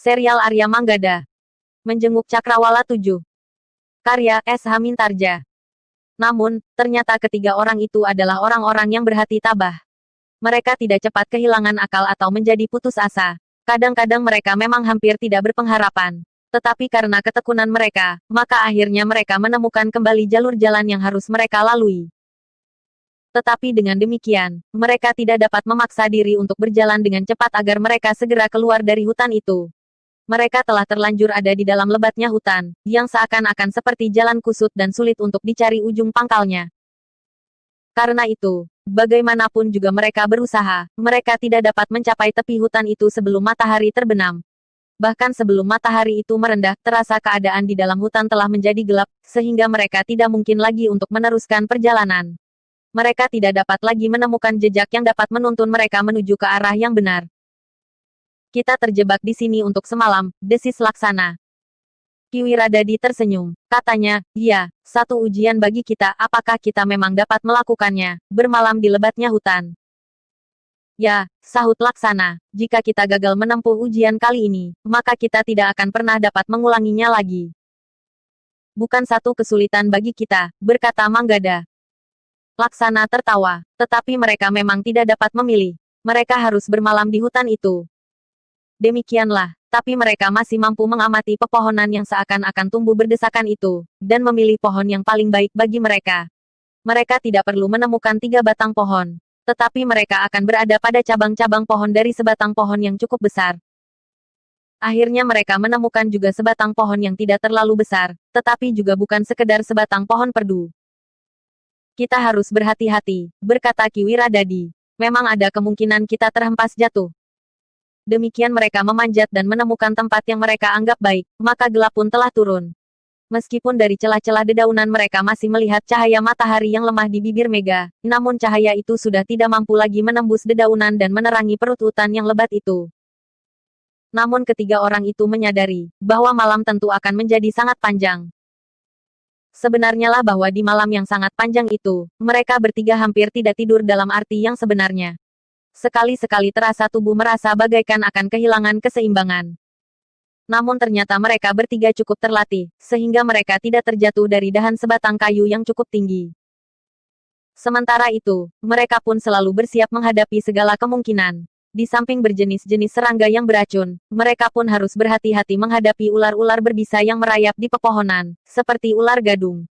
Serial Arya Manggada. Menjenguk Cakrawala 7. Karya S. Hamintarja. Namun, ternyata ketiga orang itu adalah orang-orang yang berhati tabah. Mereka tidak cepat kehilangan akal atau menjadi putus asa. Kadang-kadang mereka memang hampir tidak berpengharapan. Tetapi karena ketekunan mereka, maka akhirnya mereka menemukan kembali jalur jalan yang harus mereka lalui. Tetapi dengan demikian, mereka tidak dapat memaksa diri untuk berjalan dengan cepat agar mereka segera keluar dari hutan itu. Mereka telah terlanjur ada di dalam lebatnya hutan, yang seakan-akan seperti jalan kusut dan sulit untuk dicari ujung pangkalnya. Karena itu, bagaimanapun juga mereka berusaha, mereka tidak dapat mencapai tepi hutan itu sebelum matahari terbenam. Bahkan sebelum matahari itu merendah, terasa keadaan di dalam hutan telah menjadi gelap, sehingga mereka tidak mungkin lagi untuk meneruskan perjalanan. Mereka tidak dapat lagi menemukan jejak yang dapat menuntun mereka menuju ke arah yang benar. Kita terjebak di sini untuk semalam, desis Laksana. Kiwiradadi tersenyum. Katanya, ya, satu ujian bagi kita, apakah kita memang dapat melakukannya, bermalam di lebatnya hutan. Ya, sahut Laksana, jika kita gagal menempuh ujian kali ini, maka kita tidak akan pernah dapat mengulanginya lagi. Bukan satu kesulitan bagi kita, berkata Manggada. Laksana tertawa, tetapi mereka memang tidak dapat memilih. Mereka harus bermalam di hutan itu. Demikianlah, tapi mereka masih mampu mengamati pepohonan yang seakan-akan tumbuh berdesakan itu, dan memilih pohon yang paling baik bagi mereka. Mereka tidak perlu menemukan 3 batang pohon, tetapi mereka akan berada pada cabang-cabang pohon dari sebatang pohon yang cukup besar. Akhirnya mereka menemukan juga sebatang pohon yang tidak terlalu besar, tetapi juga bukan sekedar sebatang pohon perdu. Kita harus berhati-hati, berkata Kiwiradadi. Memang ada kemungkinan kita terhempas jatuh. Demikian mereka memanjat dan menemukan tempat yang mereka anggap baik, maka gelap pun telah turun. Meskipun dari celah-celah dedaunan mereka masih melihat cahaya matahari yang lemah di bibir Mega, namun cahaya itu sudah tidak mampu lagi menembus dedaunan dan menerangi perut hutan yang lebat itu. Namun ketiga orang itu menyadari, bahwa malam tentu akan menjadi sangat panjang. Sebenarnya lah bahwa di malam yang sangat panjang itu, mereka bertiga hampir tidak tidur dalam arti yang sebenarnya. Sekali-sekali terasa tubuh merasa bagaikan akan kehilangan keseimbangan. Namun ternyata mereka bertiga cukup terlatih, sehingga mereka tidak terjatuh dari dahan sebatang kayu yang cukup tinggi. Sementara itu, mereka pun selalu bersiap menghadapi segala kemungkinan. Di samping berjenis-jenis serangga yang beracun, mereka pun harus berhati-hati menghadapi ular-ular berbisa yang merayap di pepohonan, seperti ular gadung.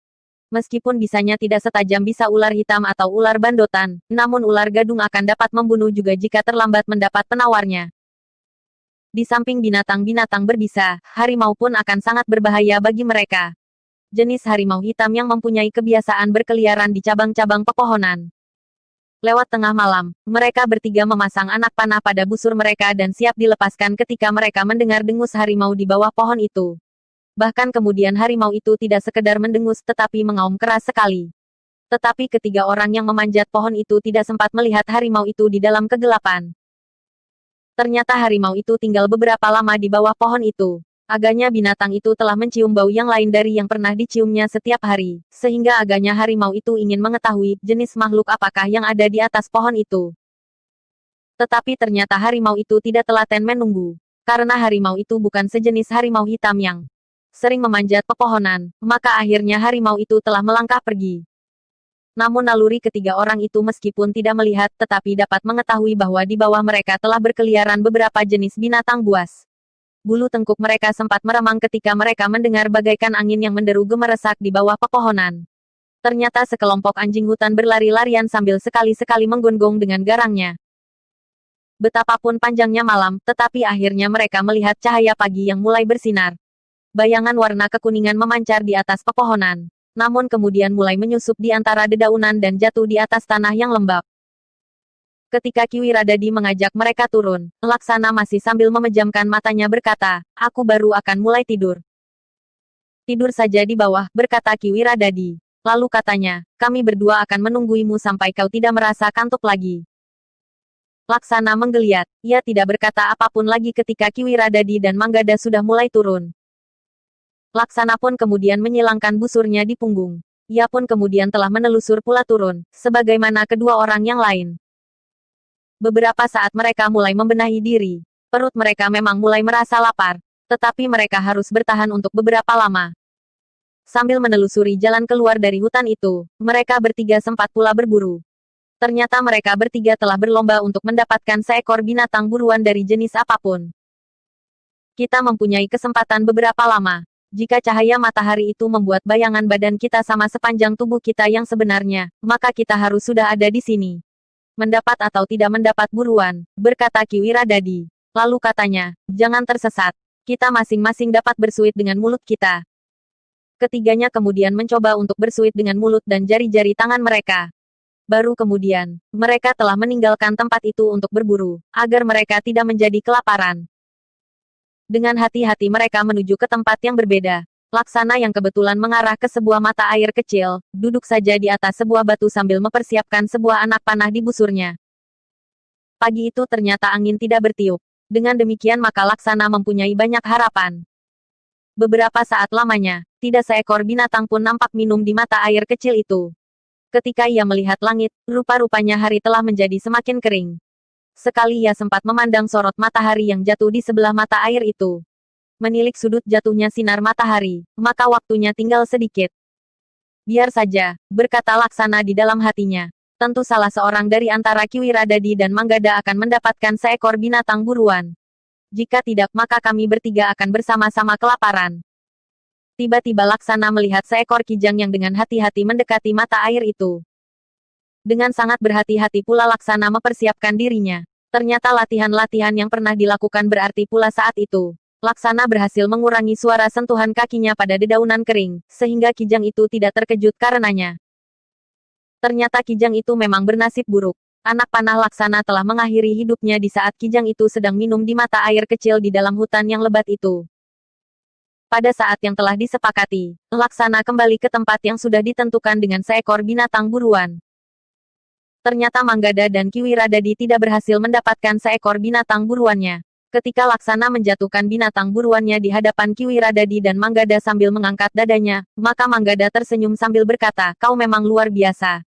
Meskipun bisanya tidak setajam bisa ular hitam atau ular bandotan, namun ular gadung akan dapat membunuh juga jika terlambat mendapat penawarnya. Di samping binatang-binatang berbisa, harimau pun akan sangat berbahaya bagi mereka. Jenis harimau hitam yang mempunyai kebiasaan berkeliaran di cabang-cabang pepohonan. Lewat tengah malam, mereka bertiga memasang anak panah pada busur mereka dan siap dilepaskan ketika mereka mendengar dengus harimau di bawah pohon itu. Bahkan kemudian harimau itu tidak sekedar mendengus tetapi mengaum keras sekali. Tetapi ketiga orang yang memanjat pohon itu tidak sempat melihat harimau itu di dalam kegelapan. Ternyata harimau itu tinggal beberapa lama di bawah pohon itu. Agaknya binatang itu telah mencium bau yang lain dari yang pernah diciumnya setiap hari, sehingga agaknya harimau itu ingin mengetahui jenis makhluk apakah yang ada di atas pohon itu. Tetapi ternyata harimau itu tidak telaten menunggu. Karena harimau itu bukan sejenis harimau hitam yang sering memanjat pepohonan, maka akhirnya harimau itu telah melangkah pergi. Namun naluri ketiga orang itu meskipun tidak melihat tetapi dapat mengetahui bahwa di bawah mereka telah berkeliaran beberapa jenis binatang buas. Bulu tengkuk mereka sempat meremang ketika mereka mendengar bagaikan angin yang menderu gemeresak di bawah pepohonan. Ternyata sekelompok anjing hutan berlari-larian sambil sekali-sekali menggonggong dengan garangnya. Betapapun panjangnya malam, tetapi akhirnya mereka melihat cahaya pagi yang mulai bersinar. Bayangan warna kekuningan memancar di atas pepohonan, namun kemudian mulai menyusup di antara dedaunan dan jatuh di atas tanah yang lembab. Ketika Kiwiradadi mengajak mereka turun, Laksana masih sambil memejamkan matanya berkata, aku baru akan mulai tidur. Tidur saja di bawah, berkata Kiwiradadi. Lalu katanya, kami berdua akan menungguimu sampai kau tidak merasa kantuk lagi. Laksana menggeliat, ia tidak berkata apapun lagi ketika Kiwiradadi dan Manggada sudah mulai turun. Laksana pun kemudian menyilangkan busurnya di punggung. Ia pun kemudian telah menelusur pula turun, sebagaimana kedua orang yang lain. Beberapa saat mereka mulai membenahi diri. Perut mereka memang mulai merasa lapar, tetapi mereka harus bertahan untuk beberapa lama. Sambil menelusuri jalan keluar dari hutan itu, mereka bertiga sempat pula berburu. Ternyata mereka bertiga telah berlomba untuk mendapatkan seekor binatang buruan dari jenis apapun. Kita mempunyai kesempatan beberapa lama. Jika cahaya matahari itu membuat bayangan badan kita sama sepanjang tubuh kita yang sebenarnya, maka kita harus sudah ada di sini. Mendapat atau tidak mendapat buruan, berkata Kiwiradadi. Lalu katanya, jangan tersesat. Kita masing-masing dapat bersuit dengan mulut kita. Ketiganya kemudian mencoba untuk bersuit dengan mulut dan jari-jari tangan mereka. Baru kemudian, mereka telah meninggalkan tempat itu untuk berburu, agar mereka tidak menjadi kelaparan. Dengan hati-hati mereka menuju ke tempat yang berbeda. Laksana yang kebetulan mengarah ke sebuah mata air kecil, duduk saja di atas sebuah batu sambil mempersiapkan sebuah anak panah di busurnya. Pagi itu ternyata angin tidak bertiup. Dengan demikian maka Laksana mempunyai banyak harapan. Beberapa saat lamanya, tidak seekor binatang pun nampak minum di mata air kecil itu. Ketika ia melihat langit, rupa-rupanya hari telah menjadi semakin kering. Sekali ia sempat memandang sorot matahari yang jatuh di sebelah mata air itu. Menilik sudut jatuhnya sinar matahari, maka waktunya tinggal sedikit. Biar saja, berkata Laksana di dalam hatinya. Tentu salah seorang dari antara Kiwiradadi dan Manggada akan mendapatkan seekor binatang buruan. Jika tidak maka kami bertiga akan bersama-sama kelaparan. Tiba-tiba Laksana melihat seekor kijang yang dengan hati-hati mendekati mata air itu. Dengan sangat berhati-hati pula Laksana mempersiapkan dirinya. Ternyata latihan-latihan yang pernah dilakukan berarti pula saat itu. Laksana berhasil mengurangi suara sentuhan kakinya pada dedaunan kering, sehingga kijang itu tidak terkejut karenanya. Ternyata kijang itu memang bernasib buruk. Anak panah Laksana telah mengakhiri hidupnya di saat kijang itu sedang minum di mata air kecil di dalam hutan yang lebat itu. Pada saat yang telah disepakati, Laksana kembali ke tempat yang sudah ditentukan dengan seekor binatang buruan. Ternyata Manggada dan Kiwiradadi tidak berhasil mendapatkan seekor binatang buruannya. Ketika Laksana menjatuhkan binatang buruannya di hadapan Kiwiradadi dan Manggada sambil mengangkat dadanya, maka Manggada tersenyum sambil berkata, kau memang luar biasa.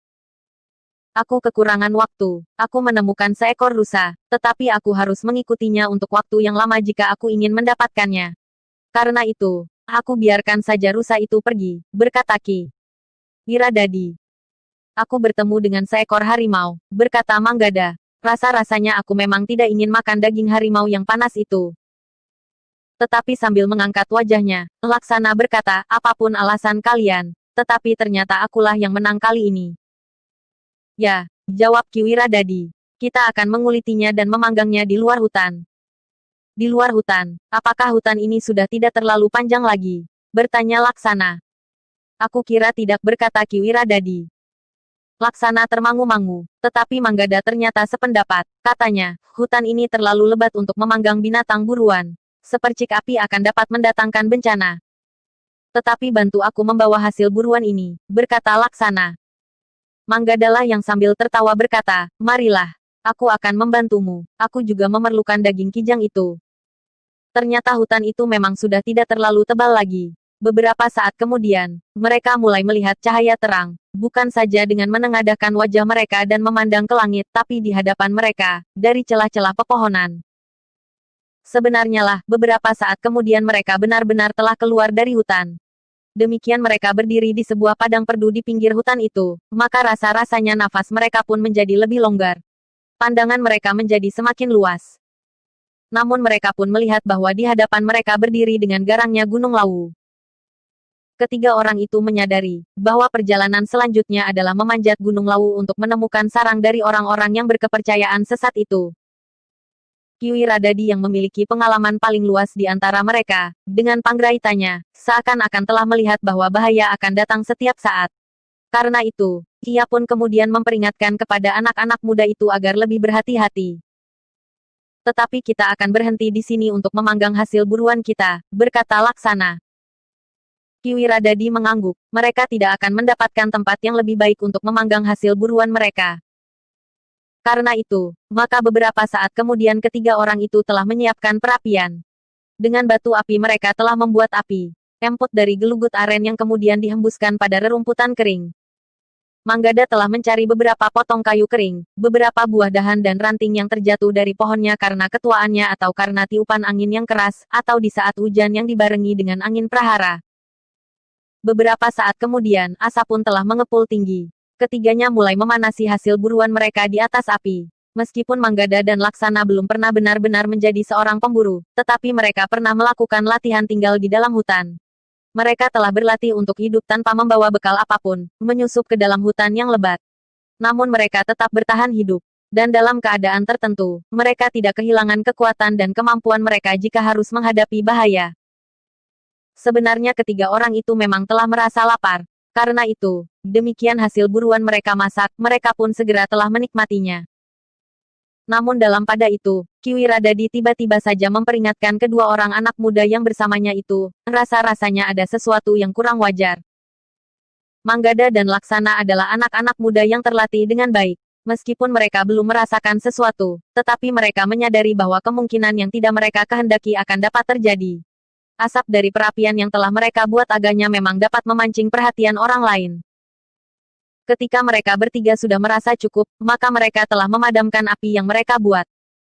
Aku kekurangan waktu. Aku menemukan seekor rusa, tetapi aku harus mengikutinya untuk waktu yang lama jika aku ingin mendapatkannya. Karena itu, aku biarkan saja rusa itu pergi, berkata Kiwiradadi. Aku bertemu dengan seekor harimau, berkata Manggada. Rasa-rasanya aku memang tidak ingin makan daging harimau yang panas itu. Tetapi sambil mengangkat wajahnya, Laksana berkata, apapun alasan kalian, tetapi ternyata akulah yang menang kali ini. Ya, jawab Kiwiradadi. Kita akan mengulitinya dan memanggangnya di luar hutan. Di luar hutan, apakah hutan ini sudah tidak terlalu panjang lagi? Bertanya Laksana. Aku kira tidak, berkata Kiwiradadi. Laksana termangu-mangu, tetapi Manggada ternyata sependapat. Katanya, hutan ini terlalu lebat untuk memanggang binatang buruan. Sepercik api akan dapat mendatangkan bencana. Tetapi bantu aku membawa hasil buruan ini, berkata Laksana. Manggadalah yang sambil tertawa berkata, marilah, aku akan membantumu, aku juga memerlukan daging kijang itu. Ternyata hutan itu memang sudah tidak terlalu tebal lagi. Beberapa saat kemudian, mereka mulai melihat cahaya terang, bukan saja dengan menengadahkan wajah mereka dan memandang ke langit, tapi di hadapan mereka, dari celah-celah pepohonan. Sebenarnya lah, beberapa saat kemudian mereka benar-benar telah keluar dari hutan. Demikian mereka berdiri di sebuah padang perdu di pinggir hutan itu, maka rasa-rasanya nafas mereka pun menjadi lebih longgar. Pandangan mereka menjadi semakin luas. Namun mereka pun melihat bahwa di hadapan mereka berdiri dengan garangnya Gunung Lawu. Ketiga orang itu menyadari bahwa perjalanan selanjutnya adalah memanjat Gunung Lawu untuk menemukan sarang dari orang-orang yang berkepercayaan sesat itu. Kiwiradadi yang memiliki pengalaman paling luas di antara mereka, dengan panggraitanya, seakan-akan telah melihat bahwa bahaya akan datang setiap saat. Karena itu, ia pun kemudian memperingatkan kepada anak-anak muda itu agar lebih berhati-hati. Tetapi kita akan berhenti di sini untuk memanggang hasil buruan kita, berkata Laksana. Kiwiradadi mengangguk, mereka tidak akan mendapatkan tempat yang lebih baik untuk memanggang hasil buruan mereka. Karena itu, maka beberapa saat kemudian ketiga orang itu telah menyiapkan perapian. Dengan batu api mereka telah membuat api, emput dari gelugut aren yang kemudian dihembuskan pada rerumputan kering. Manggada telah mencari beberapa potong kayu kering, beberapa buah dahan dan ranting yang terjatuh dari pohonnya karena ketuaannya atau karena tiupan angin yang keras, atau di saat hujan yang dibarengi dengan angin prahara. Beberapa saat kemudian, asap pun telah mengepul tinggi. Ketiganya mulai memanasi hasil buruan mereka di atas api. Meskipun Manggada dan Laksana belum pernah benar-benar menjadi seorang pemburu, tetapi mereka pernah melakukan latihan tinggal di dalam hutan. Mereka telah berlatih untuk hidup tanpa membawa bekal apapun, menyusup ke dalam hutan yang lebat. Namun mereka tetap bertahan hidup. Dan dalam keadaan tertentu, mereka tidak kehilangan kekuatan dan kemampuan mereka jika harus menghadapi bahaya. Sebenarnya ketiga orang itu memang telah merasa lapar. Karena itu, demikian hasil buruan mereka masak, mereka pun segera telah menikmatinya. Namun dalam pada itu, Kiwiradadi tiba-tiba saja memperingatkan kedua orang anak muda yang bersamanya itu, rasa-rasanya ada sesuatu yang kurang wajar. Manggada dan Laksana adalah anak-anak muda yang terlatih dengan baik. Meskipun mereka belum merasakan sesuatu, tetapi mereka menyadari bahwa kemungkinan yang tidak mereka kehendaki akan dapat terjadi. Asap dari perapian yang telah mereka buat agaknya memang dapat memancing perhatian orang lain. Ketika mereka bertiga sudah merasa cukup, maka mereka telah memadamkan api yang mereka buat.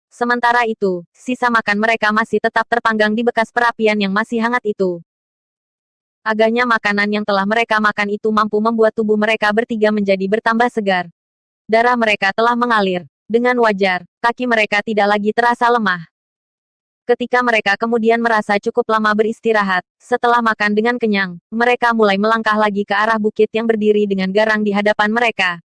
Sementara itu, sisa makan mereka masih tetap terpanggang di bekas perapian yang masih hangat itu. Agaknya makanan yang telah mereka makan itu mampu membuat tubuh mereka bertiga menjadi bertambah segar. Darah mereka telah mengalir. Dengan wajar, kaki mereka tidak lagi terasa lemah. Ketika mereka kemudian merasa cukup lama beristirahat, setelah makan dengan kenyang, mereka mulai melangkah lagi ke arah bukit yang berdiri dengan garang di hadapan mereka.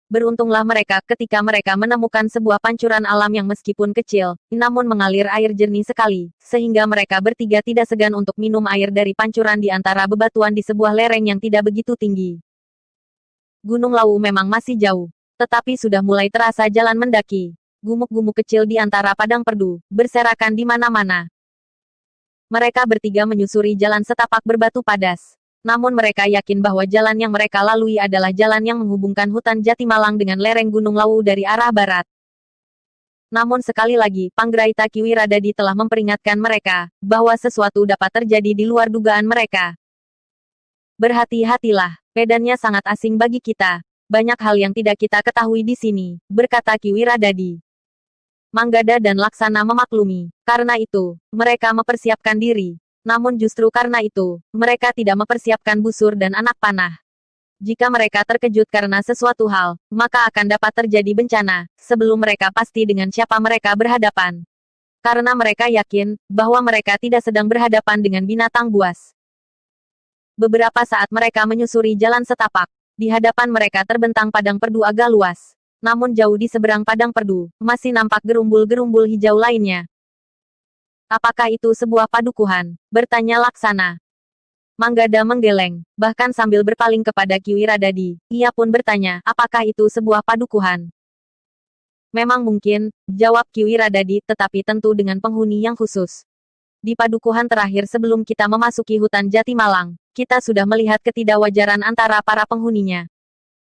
Beruntunglah mereka ketika mereka menemukan sebuah pancuran alam yang meskipun kecil, namun mengalir air jernih sekali, sehingga mereka bertiga tidak segan untuk minum air dari pancuran di antara bebatuan di sebuah lereng yang tidak begitu tinggi. Gunung Lawu memang masih jauh, tetapi sudah mulai terasa jalan mendaki. Gumuk-gumuk kecil di antara padang perdu, berserakan di mana-mana. Mereka bertiga menyusuri jalan setapak berbatu padas. Namun mereka yakin bahwa jalan yang mereka lalui adalah jalan yang menghubungkan hutan Jatimalang dengan lereng Gunung Lawu dari arah barat. Namun sekali lagi, Panggraita Kiwiradadi telah memperingatkan mereka, bahwa sesuatu dapat terjadi di luar dugaan mereka. Berhati-hatilah, medannya sangat asing bagi kita. Banyak hal yang tidak kita ketahui di sini, berkata Kiwiradadi. Manggada dan Laksana memaklumi. Karena itu, mereka mempersiapkan diri. Namun justru karena itu, mereka tidak mempersiapkan busur dan anak panah. Jika mereka terkejut karena sesuatu hal, maka akan dapat terjadi bencana, sebelum mereka pasti dengan siapa mereka berhadapan. Karena mereka yakin, bahwa mereka tidak sedang berhadapan dengan binatang buas. Beberapa saat mereka menyusuri jalan setapak, di hadapan mereka terbentang padang perdu agak luas. Namun jauh di seberang padang perdu, masih nampak gerumbul-gerumbul hijau lainnya. Apakah itu sebuah padukuhan? Bertanya Laksana. Manggada menggeleng, bahkan sambil berpaling kepada Kiwiradadi, ia pun bertanya, apakah itu sebuah padukuhan? Memang mungkin, jawab Kiwiradadi, tetapi tentu dengan penghuni yang khusus. Di padukuhan terakhir sebelum kita memasuki hutan Jatimalang, kita sudah melihat ketidakwajaran antara para penghuninya.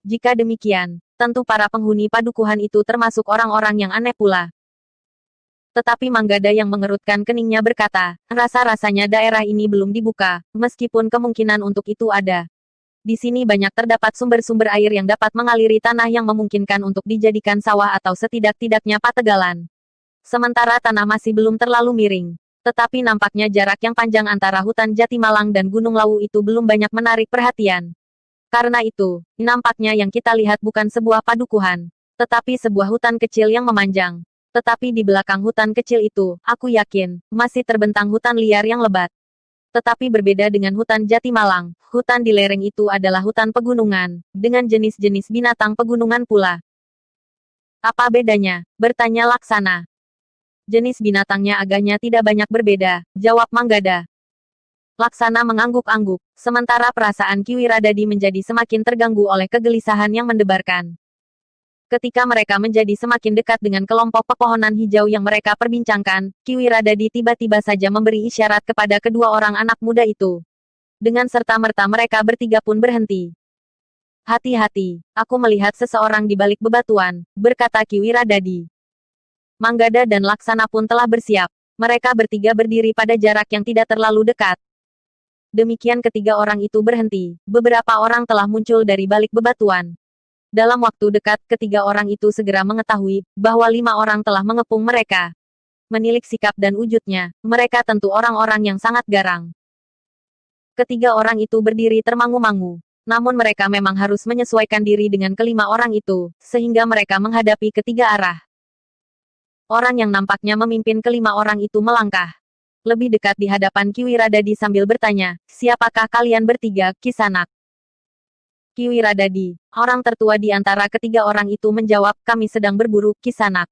Jika demikian, tentu para penghuni padukuhan itu termasuk orang-orang yang aneh pula. Tetapi Manggada yang mengerutkan keningnya berkata, rasa-rasanya daerah ini belum dibuka, meskipun kemungkinan untuk itu ada. Di sini banyak terdapat sumber-sumber air yang dapat mengaliri tanah yang memungkinkan untuk dijadikan sawah atau setidak-tidaknya pategalan. Sementara tanah masih belum terlalu miring. Tetapi nampaknya jarak yang panjang antara hutan Jatimalang dan Gunung Lawu itu belum banyak menarik perhatian. Karena itu, nampaknya yang kita lihat bukan sebuah padukuhan, tetapi sebuah hutan kecil yang memanjang. Tetapi di belakang hutan kecil itu, aku yakin, masih terbentang hutan liar yang lebat. Tetapi berbeda dengan hutan Jatimalang, hutan di lereng itu adalah hutan pegunungan, dengan jenis-jenis binatang pegunungan pula. Apa bedanya? Bertanya Laksana. Jenis binatangnya agaknya tidak banyak berbeda, jawab Manggada. Laksana mengangguk-angguk, sementara perasaan Kiwiradadi menjadi semakin terganggu oleh kegelisahan yang mendebarkan. Ketika mereka menjadi semakin dekat dengan kelompok pepohonan hijau yang mereka perbincangkan, Kiwiradadi tiba-tiba saja memberi isyarat kepada kedua orang anak muda itu. Dengan serta-merta mereka bertiga pun berhenti. Hati-hati, aku melihat seseorang di balik bebatuan, berkata Kiwiradadi. Manggada dan Laksana pun telah bersiap. Mereka bertiga berdiri pada jarak yang tidak terlalu dekat. Demikian ketiga orang itu berhenti. Beberapa orang telah muncul dari balik bebatuan. Dalam waktu dekat, ketiga orang itu segera mengetahui bahwa 5 orang telah mengepung mereka. Menilik sikap dan wujudnya, mereka tentu orang-orang yang sangat garang. Ketiga orang itu berdiri termangu-mangu. Namun mereka memang harus menyesuaikan diri dengan kelima orang itu, sehingga mereka menghadapi ketiga arah. Orang yang nampaknya memimpin kelima orang itu melangkah lebih dekat di hadapan Kiwiradadi sambil bertanya, siapakah kalian bertiga, Kisanak? Kiwiradadi, orang tertua di antara ketiga orang itu menjawab, kami sedang berburu, Kisanak.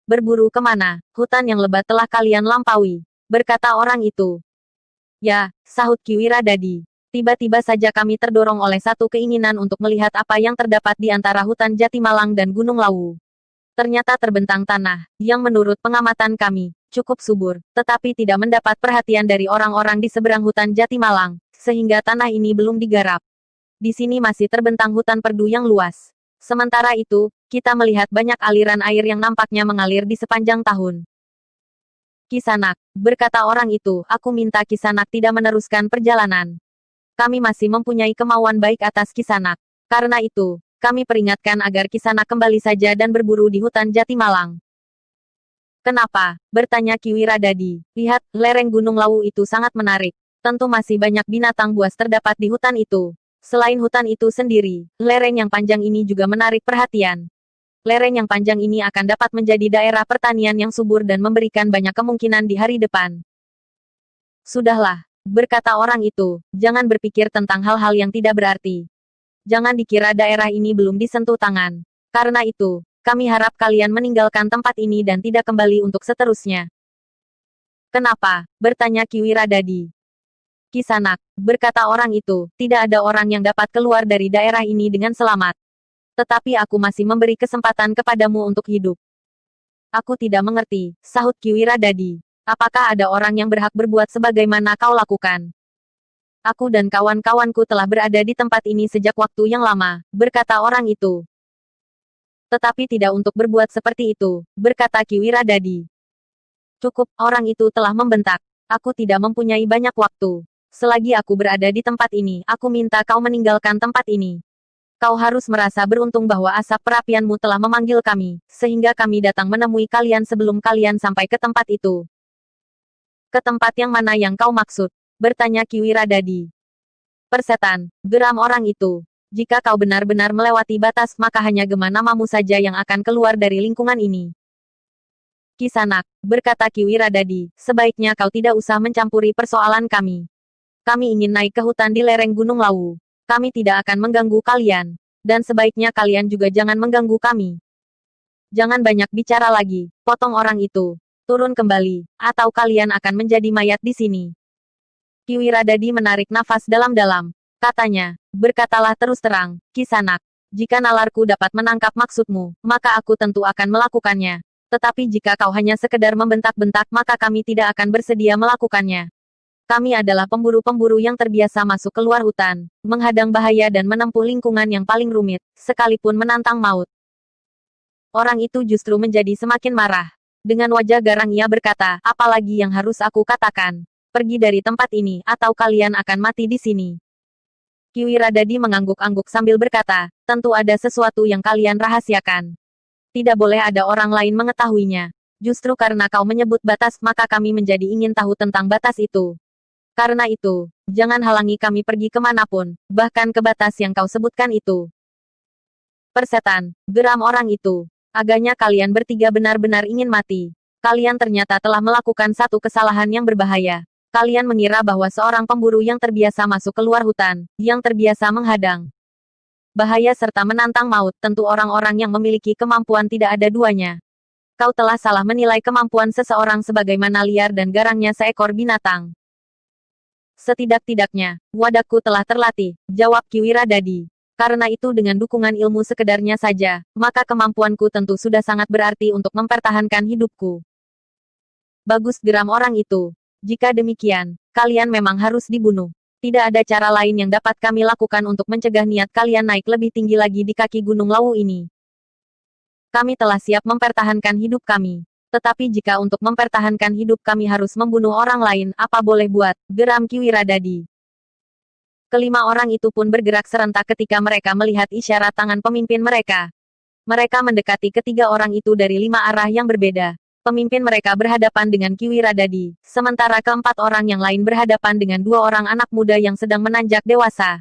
Berburu kemana? Hutan yang lebat telah kalian lampaui, berkata orang itu. Ya, sahut Kiwiradadi. Tiba-tiba saja kami terdorong oleh satu keinginan untuk melihat apa yang terdapat di antara hutan Jatimalang dan Gunung Lawu. Ternyata terbentang tanah, yang menurut pengamatan kami, cukup subur, tetapi tidak mendapat perhatian dari orang-orang di seberang hutan Jatimalang, sehingga tanah ini belum digarap. Di sini masih terbentang hutan perdu yang luas. Sementara itu, kita melihat banyak aliran air yang nampaknya mengalir di sepanjang tahun. Kisanak, berkata orang itu, aku minta Kisanak tidak meneruskan perjalanan. Kami masih mempunyai kemauan baik atas Kisanak. Karena itu, kami peringatkan agar Kisanak kembali saja dan berburu di hutan Jatimalang. Kenapa? Bertanya Kiwiradadi. Lihat, lereng Gunung Lawu itu sangat menarik. Tentu masih banyak binatang buas terdapat di hutan itu. Selain hutan itu sendiri, lereng yang panjang ini juga menarik perhatian. Lereng yang panjang ini akan dapat menjadi daerah pertanian yang subur dan memberikan banyak kemungkinan di hari depan. Sudahlah, berkata orang itu, jangan berpikir tentang hal-hal yang tidak berarti. Jangan dikira daerah ini belum disentuh tangan. Karena itu, kami harap kalian meninggalkan tempat ini dan tidak kembali untuk seterusnya. Kenapa? Bertanya Kiwiradadi. Kisanak, berkata orang itu, tidak ada orang yang dapat keluar dari daerah ini dengan selamat. Tetapi aku masih memberi kesempatan kepadamu untuk hidup. Aku tidak mengerti, sahut Kiwiradadi. Apakah ada orang yang berhak berbuat sebagaimana kau lakukan? Aku dan kawan-kawanku telah berada di tempat ini sejak waktu yang lama, berkata orang itu. Tetapi tidak untuk berbuat seperti itu, berkata Kiwiradadi. Cukup, orang itu telah membentak. Aku tidak mempunyai banyak waktu. Selagi aku berada di tempat ini, aku minta kau meninggalkan tempat ini. Kau harus merasa beruntung bahwa asap perapianmu telah memanggil kami, sehingga kami datang menemui kalian sebelum kalian sampai ke tempat itu. Ke tempat yang mana yang kau maksud? Bertanya Kiwiradadi. Persetan, geram orang itu. Jika kau benar-benar melewati batas, maka hanya gema namamu saja yang akan keluar dari lingkungan ini. Kisanak, berkata Kiwiradadi, sebaiknya kau tidak usah mencampuri persoalan kami. Kami ingin naik ke hutan di lereng Gunung Lawu. Kami tidak akan mengganggu kalian. Dan sebaiknya kalian juga jangan mengganggu kami. Jangan banyak bicara lagi, potong orang itu. Turun kembali, atau kalian akan menjadi mayat di sini. Kiwiradadi menarik nafas dalam-dalam. Katanya, berkatalah terus terang, Kisanak. Jika nalarku dapat menangkap maksudmu, maka aku tentu akan melakukannya. Tetapi jika kau hanya sekedar membentak-bentak, maka kami tidak akan bersedia melakukannya. Kami adalah pemburu-pemburu yang terbiasa masuk keluar hutan, menghadang bahaya dan menempuh lingkungan yang paling rumit, sekalipun menantang maut. Orang itu justru menjadi semakin marah. Dengan wajah garang ia berkata, apalagi yang harus aku katakan? Pergi dari tempat ini, atau kalian akan mati di sini. Kiwiradadi mengangguk-angguk sambil berkata, tentu ada sesuatu yang kalian rahasiakan. Tidak boleh ada orang lain mengetahuinya. Justru karena kau menyebut batas, maka kami menjadi ingin tahu tentang batas itu. Karena itu, jangan halangi kami pergi kemanapun, bahkan ke batas yang kau sebutkan itu. Persetan, geram orang itu. Agaknya kalian bertiga benar-benar ingin mati. Kalian ternyata telah melakukan satu kesalahan yang berbahaya. Kalian mengira bahwa seorang pemburu yang terbiasa masuk keluar hutan, yang terbiasa menghadang bahaya serta menantang maut, tentu orang-orang yang memiliki kemampuan tidak ada duanya. Kau telah salah menilai kemampuan seseorang sebagaimana liar dan garangnya seekor binatang. Setidak-tidaknya, wadahku telah terlatih, jawab Kiwiradadi. Karena itu dengan dukungan ilmu sekedarnya saja, maka kemampuanku tentu sudah sangat berarti untuk mempertahankan hidupku. Bagus, geram orang itu. Jika demikian, kalian memang harus dibunuh. Tidak ada cara lain yang dapat kami lakukan untuk mencegah niat kalian naik lebih tinggi lagi di kaki Gunung Lawu ini. Kami telah siap mempertahankan hidup kami. Tetapi jika untuk mempertahankan hidup kami harus membunuh orang lain, apa boleh buat, geram Kiwiradadi. Kelima orang itu pun bergerak serentak ketika mereka melihat isyarat tangan pemimpin mereka. Mereka mendekati ketiga orang itu dari 5 arah yang berbeda. Pemimpin mereka berhadapan dengan Kiwiradadi, sementara keempat orang yang lain berhadapan dengan 2 orang anak muda yang sedang menanjak dewasa.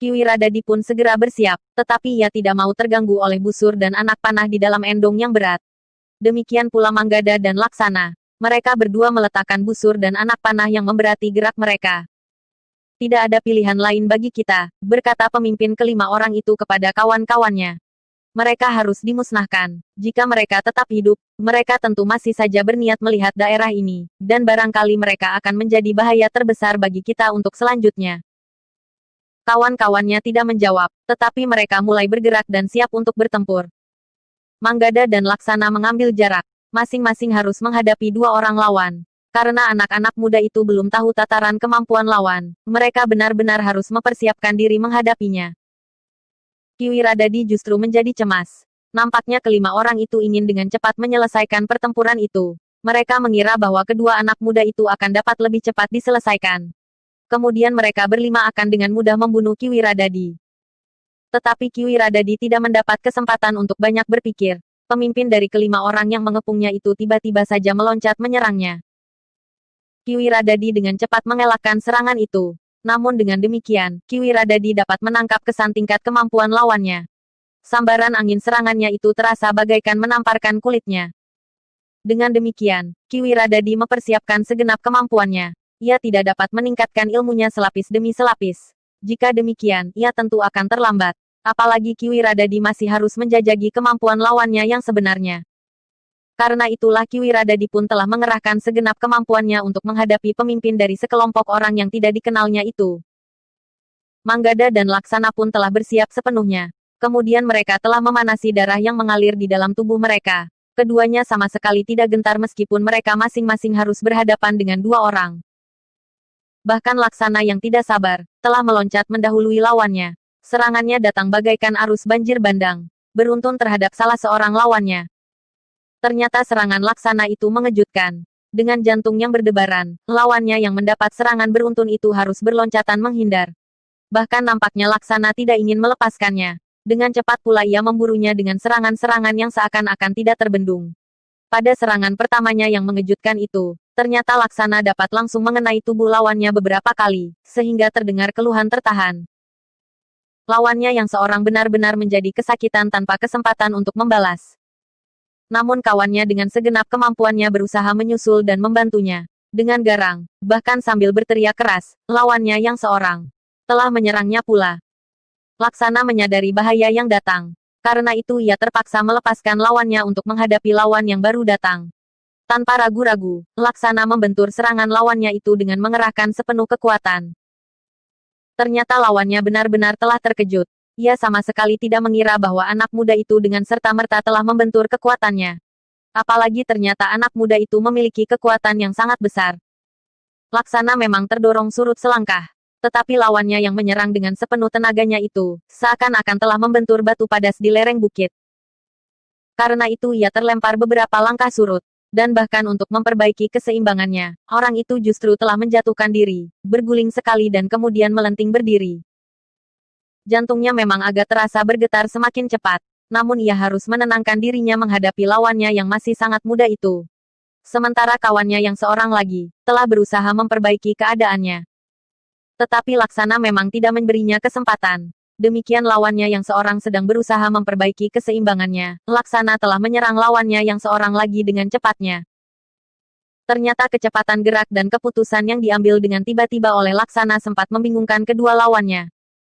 Kiwiradadi pun segera bersiap, tetapi ia tidak mau terganggu oleh busur dan anak panah di dalam endong yang berat. Demikian pula Manggada dan Laksana. Mereka berdua meletakkan busur dan anak panah yang memberati gerak mereka. Tidak ada pilihan lain bagi kita, berkata pemimpin kelima orang itu kepada kawan-kawannya. Mereka harus dimusnahkan. Jika mereka tetap hidup, mereka tentu masih saja berniat melihat daerah ini, dan barangkali mereka akan menjadi bahaya terbesar bagi kita untuk selanjutnya. Kawan-kawannya tidak menjawab, tetapi mereka mulai bergerak dan siap untuk bertempur. Manggada dan Laksana mengambil jarak. Masing-masing harus menghadapi 2 orang lawan. Karena anak-anak muda itu belum tahu tataran kemampuan lawan, mereka benar-benar harus mempersiapkan diri menghadapinya. Kiwiradadi justru menjadi cemas. Nampaknya kelima orang itu ingin dengan cepat menyelesaikan pertempuran itu. Mereka mengira bahwa kedua anak muda itu akan dapat lebih cepat diselesaikan. Kemudian mereka berlima akan dengan mudah membunuh Kiwiradadi. Tetapi Kiwiradadi tidak mendapat kesempatan untuk banyak berpikir. Pemimpin dari kelima orang yang mengepungnya itu tiba-tiba saja meloncat menyerangnya. Kiwiradadi dengan cepat mengelakkan serangan itu. Namun dengan demikian, Kiwiradadi dapat menangkap kesan tingkat kemampuan lawannya. Sambaran angin serangannya itu terasa bagaikan menamparkan kulitnya. Dengan demikian, Kiwiradadi mempersiapkan segenap kemampuannya. Ia tidak dapat meningkatkan ilmunya selapis demi selapis. Jika demikian, ia tentu akan terlambat. Apalagi Kiwiradadi masih harus menjajaki kemampuan lawannya yang sebenarnya. Karena itulah Kiwiradadi pun telah mengerahkan segenap kemampuannya untuk menghadapi pemimpin dari sekelompok orang yang tidak dikenalnya itu. Manggada dan Laksana pun telah bersiap sepenuhnya. Kemudian mereka telah memanasi darah yang mengalir di dalam tubuh mereka. Keduanya sama sekali tidak gentar meskipun mereka masing-masing harus berhadapan dengan 2 orang. Bahkan Laksana yang tidak sabar, telah meloncat mendahului lawannya. Serangannya datang bagaikan arus banjir bandang, beruntun terhadap salah seorang lawannya. Ternyata serangan Laksana itu mengejutkan. Dengan jantung yang berdebaran, lawannya yang mendapat serangan beruntun itu harus berloncatan menghindar. Bahkan nampaknya Laksana tidak ingin melepaskannya. Dengan cepat pula ia memburunya dengan serangan-serangan yang seakan-akan tidak terbendung. Pada serangan pertamanya yang mengejutkan itu, ternyata Laksana dapat langsung mengenai tubuh lawannya beberapa kali, sehingga terdengar keluhan tertahan. Lawannya yang seorang benar-benar menjadi kesakitan tanpa kesempatan untuk membalas. Namun kawannya dengan segenap kemampuannya berusaha menyusul dan membantunya. Dengan garang, bahkan sambil berteriak keras, lawannya yang seorang telah menyerangnya pula. Laksana menyadari bahaya yang datang. Karena itu ia terpaksa melepaskan lawannya untuk menghadapi lawan yang baru datang. Tanpa ragu-ragu, Laksana membentur serangan lawannya itu dengan mengerahkan sepenuh kekuatan. Ternyata lawannya benar-benar telah terkejut. Ia sama sekali tidak mengira bahwa anak muda itu dengan serta-merta telah membentur kekuatannya. Apalagi ternyata anak muda itu memiliki kekuatan yang sangat besar. Laksana memang terdorong surut selangkah. Tetapi lawannya yang menyerang dengan sepenuh tenaganya itu, seakan-akan telah membentur batu padas di lereng bukit. Karena itu ia terlempar beberapa langkah surut. Dan bahkan untuk memperbaiki keseimbangannya, orang itu justru telah menjatuhkan diri, berguling sekali dan kemudian melenting berdiri. Jantungnya memang agak terasa bergetar semakin cepat, namun ia harus menenangkan dirinya menghadapi lawannya yang masih sangat muda itu. Sementara kawannya yang seorang lagi, telah berusaha memperbaiki keadaannya. Tetapi Laksana memang tidak memberinya kesempatan. Demikian lawannya yang seorang sedang berusaha memperbaiki keseimbangannya, Laksana telah menyerang lawannya yang seorang lagi dengan cepatnya. Ternyata kecepatan gerak dan keputusan yang diambil dengan tiba-tiba oleh Laksana sempat membingungkan kedua lawannya.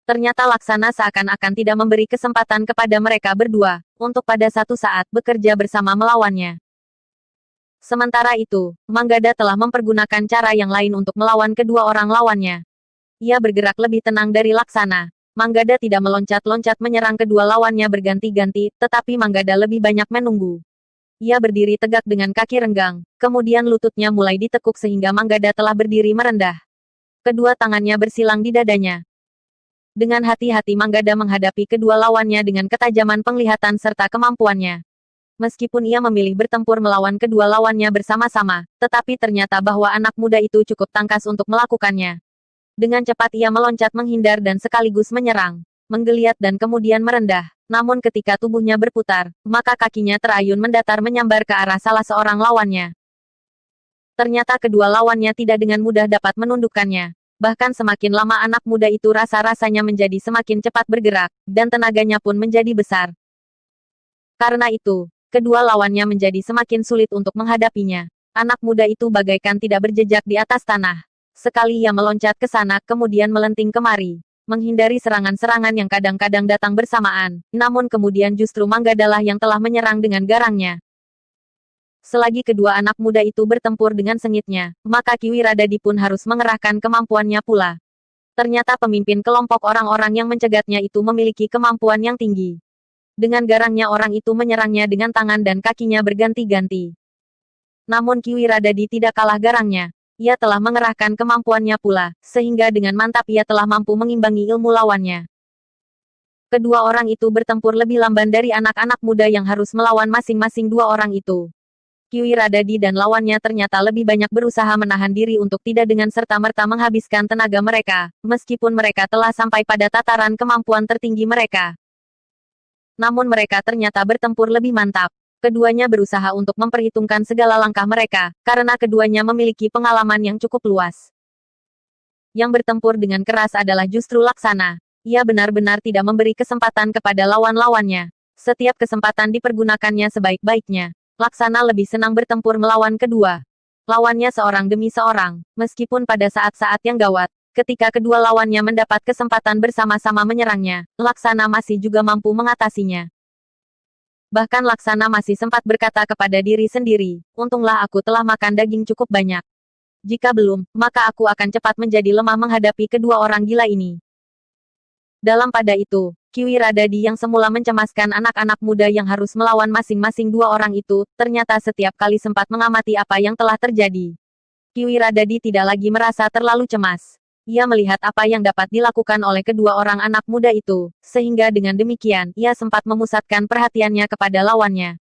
Ternyata Laksana seakan-akan tidak memberi kesempatan kepada mereka berdua, untuk pada satu saat bekerja bersama melawannya. Sementara itu, Manggada telah mempergunakan cara yang lain untuk melawan kedua orang lawannya. Ia bergerak lebih tenang dari Laksana. Manggada tidak meloncat-loncat menyerang kedua lawannya berganti-ganti, tetapi Manggada lebih banyak menunggu. Ia berdiri tegak dengan kaki renggang, kemudian lututnya mulai ditekuk sehingga Manggada telah berdiri merendah. Kedua tangannya bersilang di dadanya. Dengan hati-hati Manggada menghadapi kedua lawannya dengan ketajaman penglihatan serta kemampuannya. Meskipun ia memilih bertempur melawan kedua lawannya bersama-sama, tetapi ternyata bahwa anak muda itu cukup tangkas untuk melakukannya. Dengan cepat ia meloncat menghindar dan sekaligus menyerang, menggeliat dan kemudian merendah. Namun ketika tubuhnya berputar, maka kakinya terayun mendatar menyambar ke arah salah seorang lawannya. Ternyata kedua lawannya tidak dengan mudah dapat menundukkannya. Bahkan semakin lama anak muda itu rasa-rasanya menjadi semakin cepat bergerak, dan tenaganya pun menjadi besar. Karena itu, kedua lawannya menjadi semakin sulit untuk menghadapinya. Anak muda itu bagaikan tidak berjejak di atas tanah. Sekali ia meloncat ke sana, kemudian melenting kemari, menghindari serangan-serangan yang kadang-kadang datang bersamaan. Namun kemudian justru Manggadalah yang telah menyerang dengan garangnya. Selagi kedua anak muda itu bertempur dengan sengitnya, maka Kiwiradadi pun harus mengerahkan kemampuannya pula. Ternyata pemimpin kelompok orang-orang yang mencegatnya itu memiliki kemampuan yang tinggi. Dengan garangnya orang itu menyerangnya dengan tangan dan kakinya berganti-ganti. Namun Kiwiradadi tidak kalah garangnya. Ia telah mengerahkan kemampuannya pula, sehingga dengan mantap ia telah mampu mengimbangi ilmu lawannya. Kedua orang itu bertempur lebih lamban dari anak-anak muda yang harus melawan masing-masing dua orang itu. Kiwiradadi dan lawannya ternyata lebih banyak berusaha menahan diri untuk tidak dengan serta-merta menghabiskan tenaga mereka, meskipun mereka telah sampai pada tataran kemampuan tertinggi mereka. Namun mereka ternyata bertempur lebih mantap. Keduanya berusaha untuk memperhitungkan segala langkah mereka, karena keduanya memiliki pengalaman yang cukup luas. Yang bertempur dengan keras adalah justru Laksana. Ia benar-benar tidak memberi kesempatan kepada lawan-lawannya. Setiap kesempatan dipergunakannya sebaik-baiknya. Laksana lebih senang bertempur melawan kedua lawannya seorang demi seorang, meskipun pada saat-saat yang gawat. Ketika kedua lawannya mendapat kesempatan bersama-sama menyerangnya, Laksana masih juga mampu mengatasinya. Bahkan Laksana masih sempat berkata kepada diri sendiri, untunglah aku telah makan daging cukup banyak. Jika belum, maka aku akan cepat menjadi lemah menghadapi kedua orang gila ini. Dalam pada itu, Kiwiradadi yang semula mencemaskan anak-anak muda yang harus melawan masing-masing dua orang itu, ternyata setiap kali sempat mengamati apa yang telah terjadi. Kiwiradadi tidak lagi merasa terlalu cemas. Ia melihat apa yang dapat dilakukan oleh kedua orang anak muda itu, sehingga dengan demikian, ia sempat memusatkan perhatiannya kepada lawannya.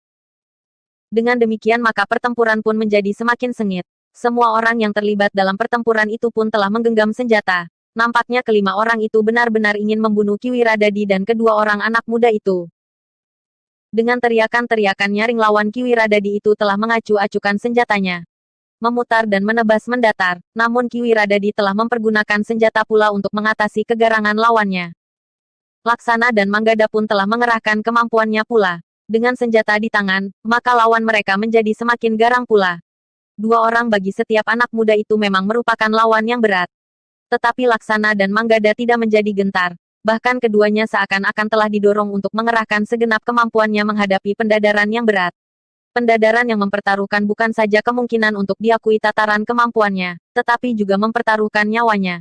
Dengan demikian maka pertempuran pun menjadi semakin sengit. Semua orang yang terlibat dalam pertempuran itu pun telah menggenggam senjata. Nampaknya kelima orang itu benar-benar ingin membunuh Kiwiradadi dan kedua orang anak muda itu. Dengan teriakan-teriakan nyaring lawan Kiwiradadi itu telah mengacu-acukan senjatanya. Memutar dan menebas mendatar, namun Kiwiradadi telah mempergunakan senjata pula untuk mengatasi kegarangan lawannya. Laksana dan Manggada pun telah mengerahkan kemampuannya pula. Dengan senjata di tangan, maka lawan mereka menjadi semakin garang pula. Dua orang bagi setiap anak muda itu memang merupakan lawan yang berat. Tetapi Laksana dan Manggada tidak menjadi gentar. Bahkan keduanya seakan-akan telah didorong untuk mengerahkan segenap kemampuannya menghadapi pendadaran yang berat. Pendadaran yang mempertaruhkan bukan saja kemungkinan untuk diakui tataran kemampuannya, tetapi juga mempertaruhkan nyawanya.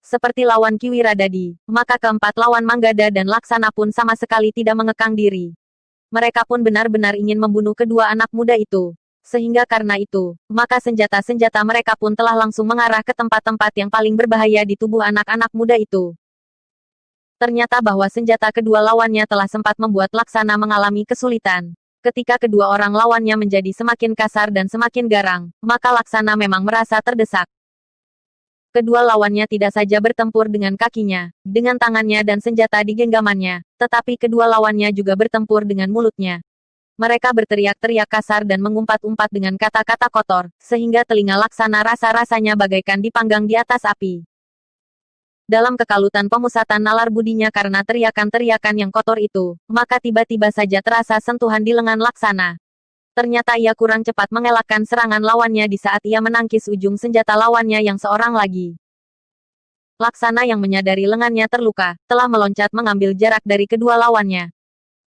Seperti lawan Kiwiradadi, maka keempat lawan Manggada dan Laksana pun sama sekali tidak mengekang diri. Mereka pun benar-benar ingin membunuh kedua anak muda itu. Sehingga karena itu, maka senjata-senjata mereka pun telah langsung mengarah ke tempat-tempat yang paling berbahaya di tubuh anak-anak muda itu. Ternyata bahwa senjata kedua lawannya telah sempat membuat Laksana mengalami kesulitan. Ketika kedua orang lawannya menjadi semakin kasar dan semakin garang, maka Laksana memang merasa terdesak. Kedua lawannya tidak saja bertempur dengan kakinya, dengan tangannya dan senjata di genggamannya, tetapi kedua lawannya juga bertempur dengan mulutnya. Mereka berteriak-teriak kasar dan mengumpat-umpat dengan kata-kata kotor, sehingga telinga Laksana rasa-rasanya bagaikan dipanggang di atas api. Dalam kekalutan pemusatan nalar budinya karena teriakan-teriakan yang kotor itu, maka tiba-tiba saja terasa sentuhan di lengan Laksana. Ternyata ia kurang cepat mengelakkan serangan lawannya di saat ia menangkis ujung senjata lawannya yang seorang lagi. Laksana yang menyadari lengannya terluka, telah meloncat mengambil jarak dari kedua lawannya.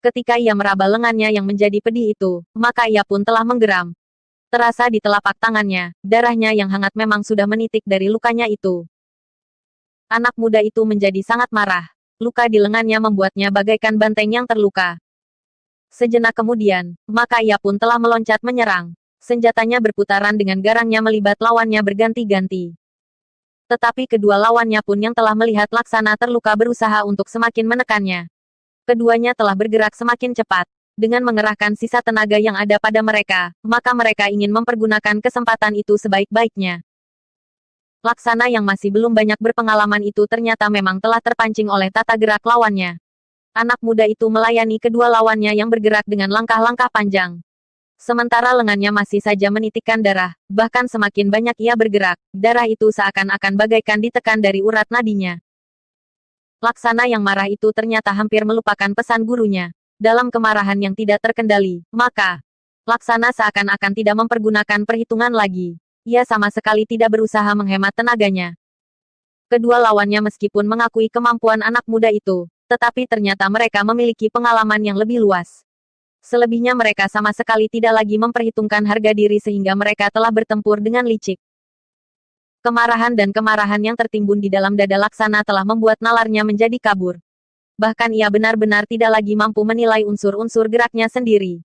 Ketika ia meraba lengannya yang menjadi pedih itu, maka ia pun telah menggeram. Terasa di telapak tangannya, darahnya yang hangat memang sudah menitik dari lukanya itu. Anak muda itu menjadi sangat marah. Luka di lengannya membuatnya bagaikan banteng yang terluka. Sejenak kemudian, maka ia pun telah meloncat menyerang. Senjatanya berputaran dengan garangnya melibat lawannya berganti-ganti. Tetapi kedua lawannya pun yang telah melihat Laksana terluka berusaha untuk semakin menekannya. Keduanya telah bergerak semakin cepat. Dengan mengerahkan sisa tenaga yang ada pada mereka, maka mereka ingin mempergunakan kesempatan itu sebaik-baiknya. Laksana yang masih belum banyak berpengalaman itu ternyata memang telah terpancing oleh tata gerak lawannya. Anak muda itu melayani kedua lawannya yang bergerak dengan langkah-langkah panjang. Sementara lengannya masih saja menitikkan darah, bahkan semakin banyak ia bergerak, darah itu seakan-akan bagaikan ditekan dari urat nadinya. Laksana yang marah itu ternyata hampir melupakan pesan gurunya. Dalam kemarahan yang tidak terkendali, maka Laksana seakan-akan tidak mempergunakan perhitungan lagi. Ia sama sekali tidak berusaha menghemat tenaganya. Kedua lawannya meskipun mengakui kemampuan anak muda itu, tetapi ternyata mereka memiliki pengalaman yang lebih luas. Selebihnya mereka sama sekali tidak lagi memperhitungkan harga diri sehingga mereka telah bertempur dengan licik. Kemarahan dan kemarahan yang tertimbun di dalam dada Laksana telah membuat nalarnya menjadi kabur. Bahkan ia benar-benar tidak lagi mampu menilai unsur-unsur geraknya sendiri.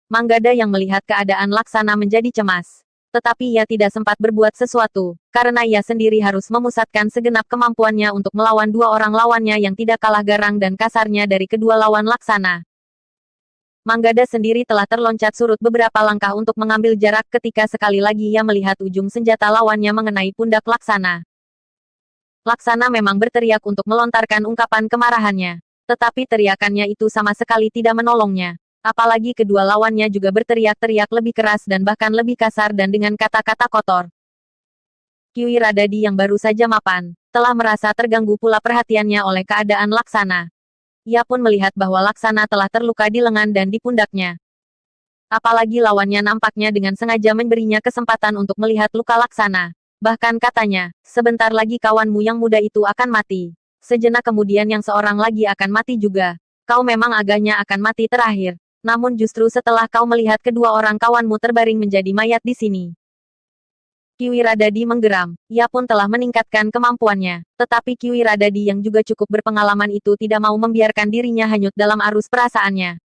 Manggada yang melihat keadaan Laksana menjadi cemas. Tetapi ia tidak sempat berbuat sesuatu, karena ia sendiri harus memusatkan segenap kemampuannya untuk melawan dua orang lawannya yang tidak kalah garang dan kasarnya dari kedua lawan Laksana. Manggada sendiri telah terloncat surut beberapa langkah untuk mengambil jarak ketika sekali lagi ia melihat ujung senjata lawannya mengenai pundak Laksana. Laksana memang berteriak untuk melontarkan ungkapan kemarahannya. Tetapi teriakannya itu sama sekali tidak menolongnya. Apalagi kedua lawannya juga berteriak-teriak lebih keras dan bahkan lebih kasar dan dengan kata-kata kotor. Kiwi Radadi yang baru saja mapan, telah merasa terganggu pula perhatiannya oleh keadaan Laksana. Ia pun melihat bahwa Laksana telah terluka di lengan dan di pundaknya. Apalagi lawannya nampaknya dengan sengaja memberinya kesempatan untuk melihat luka Laksana. Bahkan katanya, sebentar lagi kawanmu yang muda itu akan mati. Sejenak kemudian yang seorang lagi akan mati juga. Kau memang agaknya akan mati terakhir. Namun justru setelah kau melihat kedua orang kawanmu terbaring menjadi mayat di sini. Kiwi Radadi menggeram. Ia pun telah meningkatkan kemampuannya. Tetapi Kiwi Radadi yang juga cukup berpengalaman itu tidak mau membiarkan dirinya hanyut dalam arus perasaannya.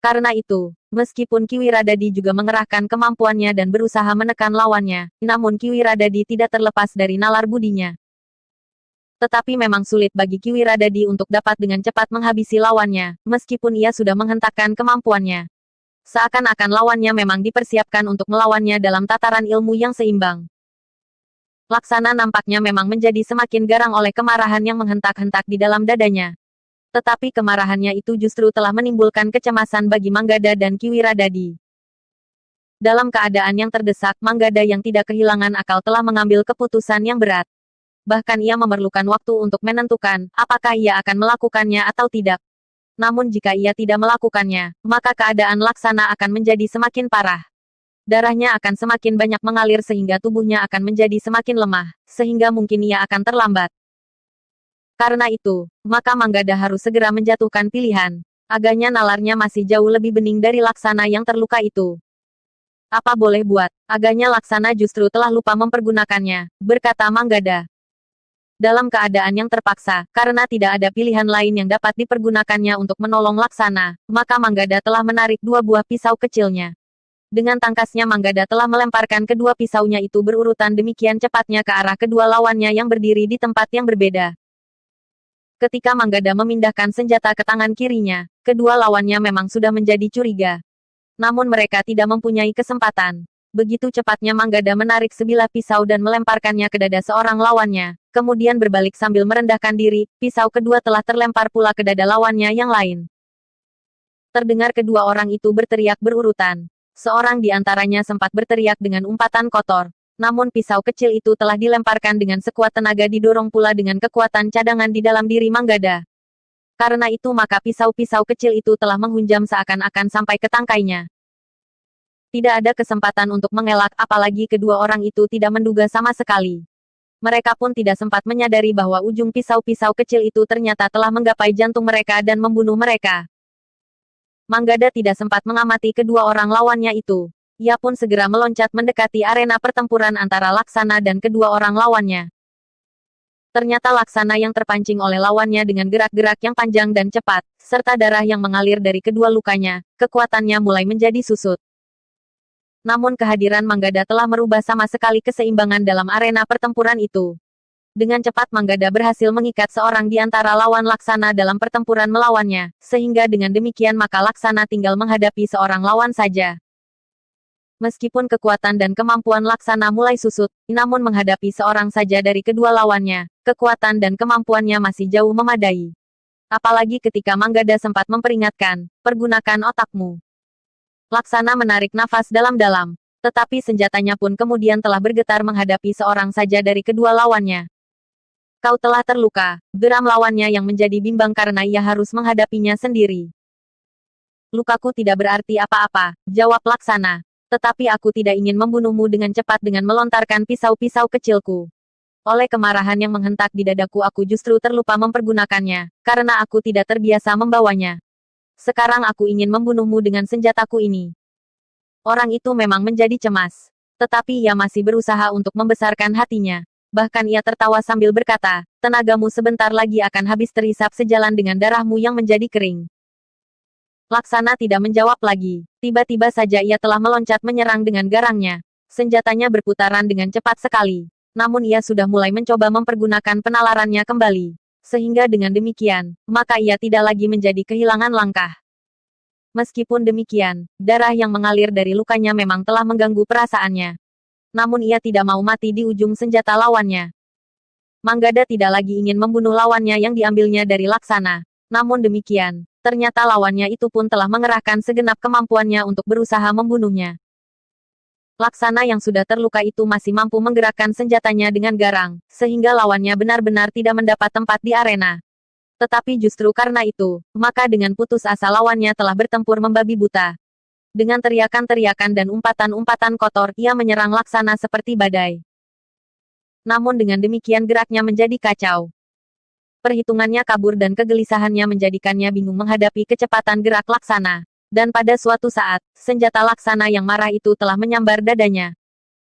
Karena itu, meskipun Kiwi Radadi juga mengerahkan kemampuannya dan berusaha menekan lawannya, namun Kiwi Radadi tidak terlepas dari nalar budinya. Tetapi memang sulit bagi Kiwi Radadi untuk dapat dengan cepat menghabisi lawannya, meskipun ia sudah menghentakkan kemampuannya. Seakan-akan lawannya memang dipersiapkan untuk melawannya dalam tataran ilmu yang seimbang. Laksana nampaknya memang menjadi semakin garang oleh kemarahan yang menghentak-hentak di dalam dadanya. Tetapi kemarahannya itu justru telah menimbulkan kecemasan bagi Manggada dan Kiwi Radadi. Dalam keadaan yang terdesak, Manggada yang tidak kehilangan akal telah mengambil keputusan yang berat. Bahkan ia memerlukan waktu untuk menentukan, apakah ia akan melakukannya atau tidak. Namun jika ia tidak melakukannya, maka keadaan Laksana akan menjadi semakin parah. Darahnya akan semakin banyak mengalir sehingga tubuhnya akan menjadi semakin lemah, sehingga mungkin ia akan terlambat. Karena itu, maka Manggada harus segera menjatuhkan pilihan. Agaknya nalarnya masih jauh lebih bening dari Laksana yang terluka itu. Apa boleh buat, agaknya Laksana justru telah lupa mempergunakannya, berkata Manggada. Dalam keadaan yang terpaksa, karena tidak ada pilihan lain yang dapat dipergunakannya untuk menolong Laksana, maka Manggada telah menarik dua buah pisau kecilnya. Dengan tangkasnya Manggada telah melemparkan kedua pisaunya itu berurutan demikian cepatnya ke arah kedua lawannya yang berdiri di tempat yang berbeda. Ketika Manggada memindahkan senjata ke tangan kirinya, kedua lawannya memang sudah menjadi curiga. Namun mereka tidak mempunyai kesempatan. Begitu cepatnya Manggada menarik sebilah pisau dan melemparkannya ke dada seorang lawannya, kemudian berbalik sambil merendahkan diri, pisau kedua telah terlempar pula ke dada lawannya yang lain. Terdengar kedua orang itu berteriak berurutan. Seorang di antaranya sempat berteriak dengan umpatan kotor. Namun pisau kecil itu telah dilemparkan dengan sekuat tenaga didorong pula dengan kekuatan cadangan di dalam diri Manggada. Karena itu maka pisau-pisau kecil itu telah menghunjam seakan-akan sampai ke tangkainya. Tidak ada kesempatan untuk mengelak apalagi kedua orang itu tidak menduga sama sekali. Mereka pun tidak sempat menyadari bahwa ujung pisau-pisau kecil itu ternyata telah menggapai jantung mereka dan membunuh mereka. Manggada tidak sempat mengamati kedua orang lawannya itu. Ia pun segera meloncat mendekati arena pertempuran antara Laksana dan kedua orang lawannya. Ternyata Laksana yang terpancing oleh lawannya dengan gerak-gerak yang panjang dan cepat, serta darah yang mengalir dari kedua lukanya, kekuatannya mulai menjadi susut. Namun kehadiran Manggada telah merubah sama sekali keseimbangan dalam arena pertempuran itu. Dengan cepat Manggada berhasil mengikat seorang di antara lawan Laksana dalam pertempuran melawannya, sehingga dengan demikian maka Laksana tinggal menghadapi seorang lawan saja. Meskipun kekuatan dan kemampuan Laksana mulai susut, namun menghadapi seorang saja dari kedua lawannya, kekuatan dan kemampuannya masih jauh memadai. Apalagi ketika Manggada sempat memperingatkan, pergunakan otakmu. Laksana menarik nafas dalam-dalam, tetapi senjatanya pun kemudian telah bergetar menghadapi seorang saja dari kedua lawannya. Kau telah terluka, geram lawannya yang menjadi bimbang karena ia harus menghadapinya sendiri. Lukaku tidak berarti apa-apa, jawab Laksana. Tetapi aku tidak ingin membunuhmu dengan cepat dengan melontarkan pisau-pisau kecilku. Oleh kemarahan yang menghentak di dadaku aku justru terlupa mempergunakannya, karena aku tidak terbiasa membawanya. Sekarang aku ingin membunuhmu dengan senjataku ini. Orang itu memang menjadi cemas. Tetapi ia masih berusaha untuk membesarkan hatinya. Bahkan ia tertawa sambil berkata, tenagamu sebentar lagi akan habis terhisap sejalan dengan darahmu yang menjadi kering. Laksana tidak menjawab lagi. Tiba-tiba saja ia telah meloncat menyerang dengan garangnya. Senjatanya berputaran dengan cepat sekali. Namun ia sudah mulai mencoba mempergunakan penalarannya kembali. Sehingga dengan demikian, maka ia tidak lagi menjadi kehilangan langkah. Meskipun demikian, darah yang mengalir dari lukanya memang telah mengganggu perasaannya. Namun ia tidak mau mati di ujung senjata lawannya. Manggada tidak lagi ingin membunuh lawannya yang diambilnya dari Laksana. Namun demikian, ternyata lawannya itu pun telah mengerahkan segenap kemampuannya untuk berusaha membunuhnya. Laksana yang sudah terluka itu masih mampu menggerakkan senjatanya dengan garang, sehingga lawannya benar-benar tidak mendapat tempat di arena. Tetapi justru karena itu, maka dengan putus asa lawannya telah bertempur membabi buta. Dengan teriakan-teriakan dan umpatan-umpatan kotor, ia menyerang Laksana seperti badai. Namun dengan demikian geraknya menjadi kacau. Perhitungannya kabur dan kegelisahannya menjadikannya bingung menghadapi kecepatan gerak Laksana. Dan pada suatu saat, senjata Laksana yang marah itu telah menyambar dadanya.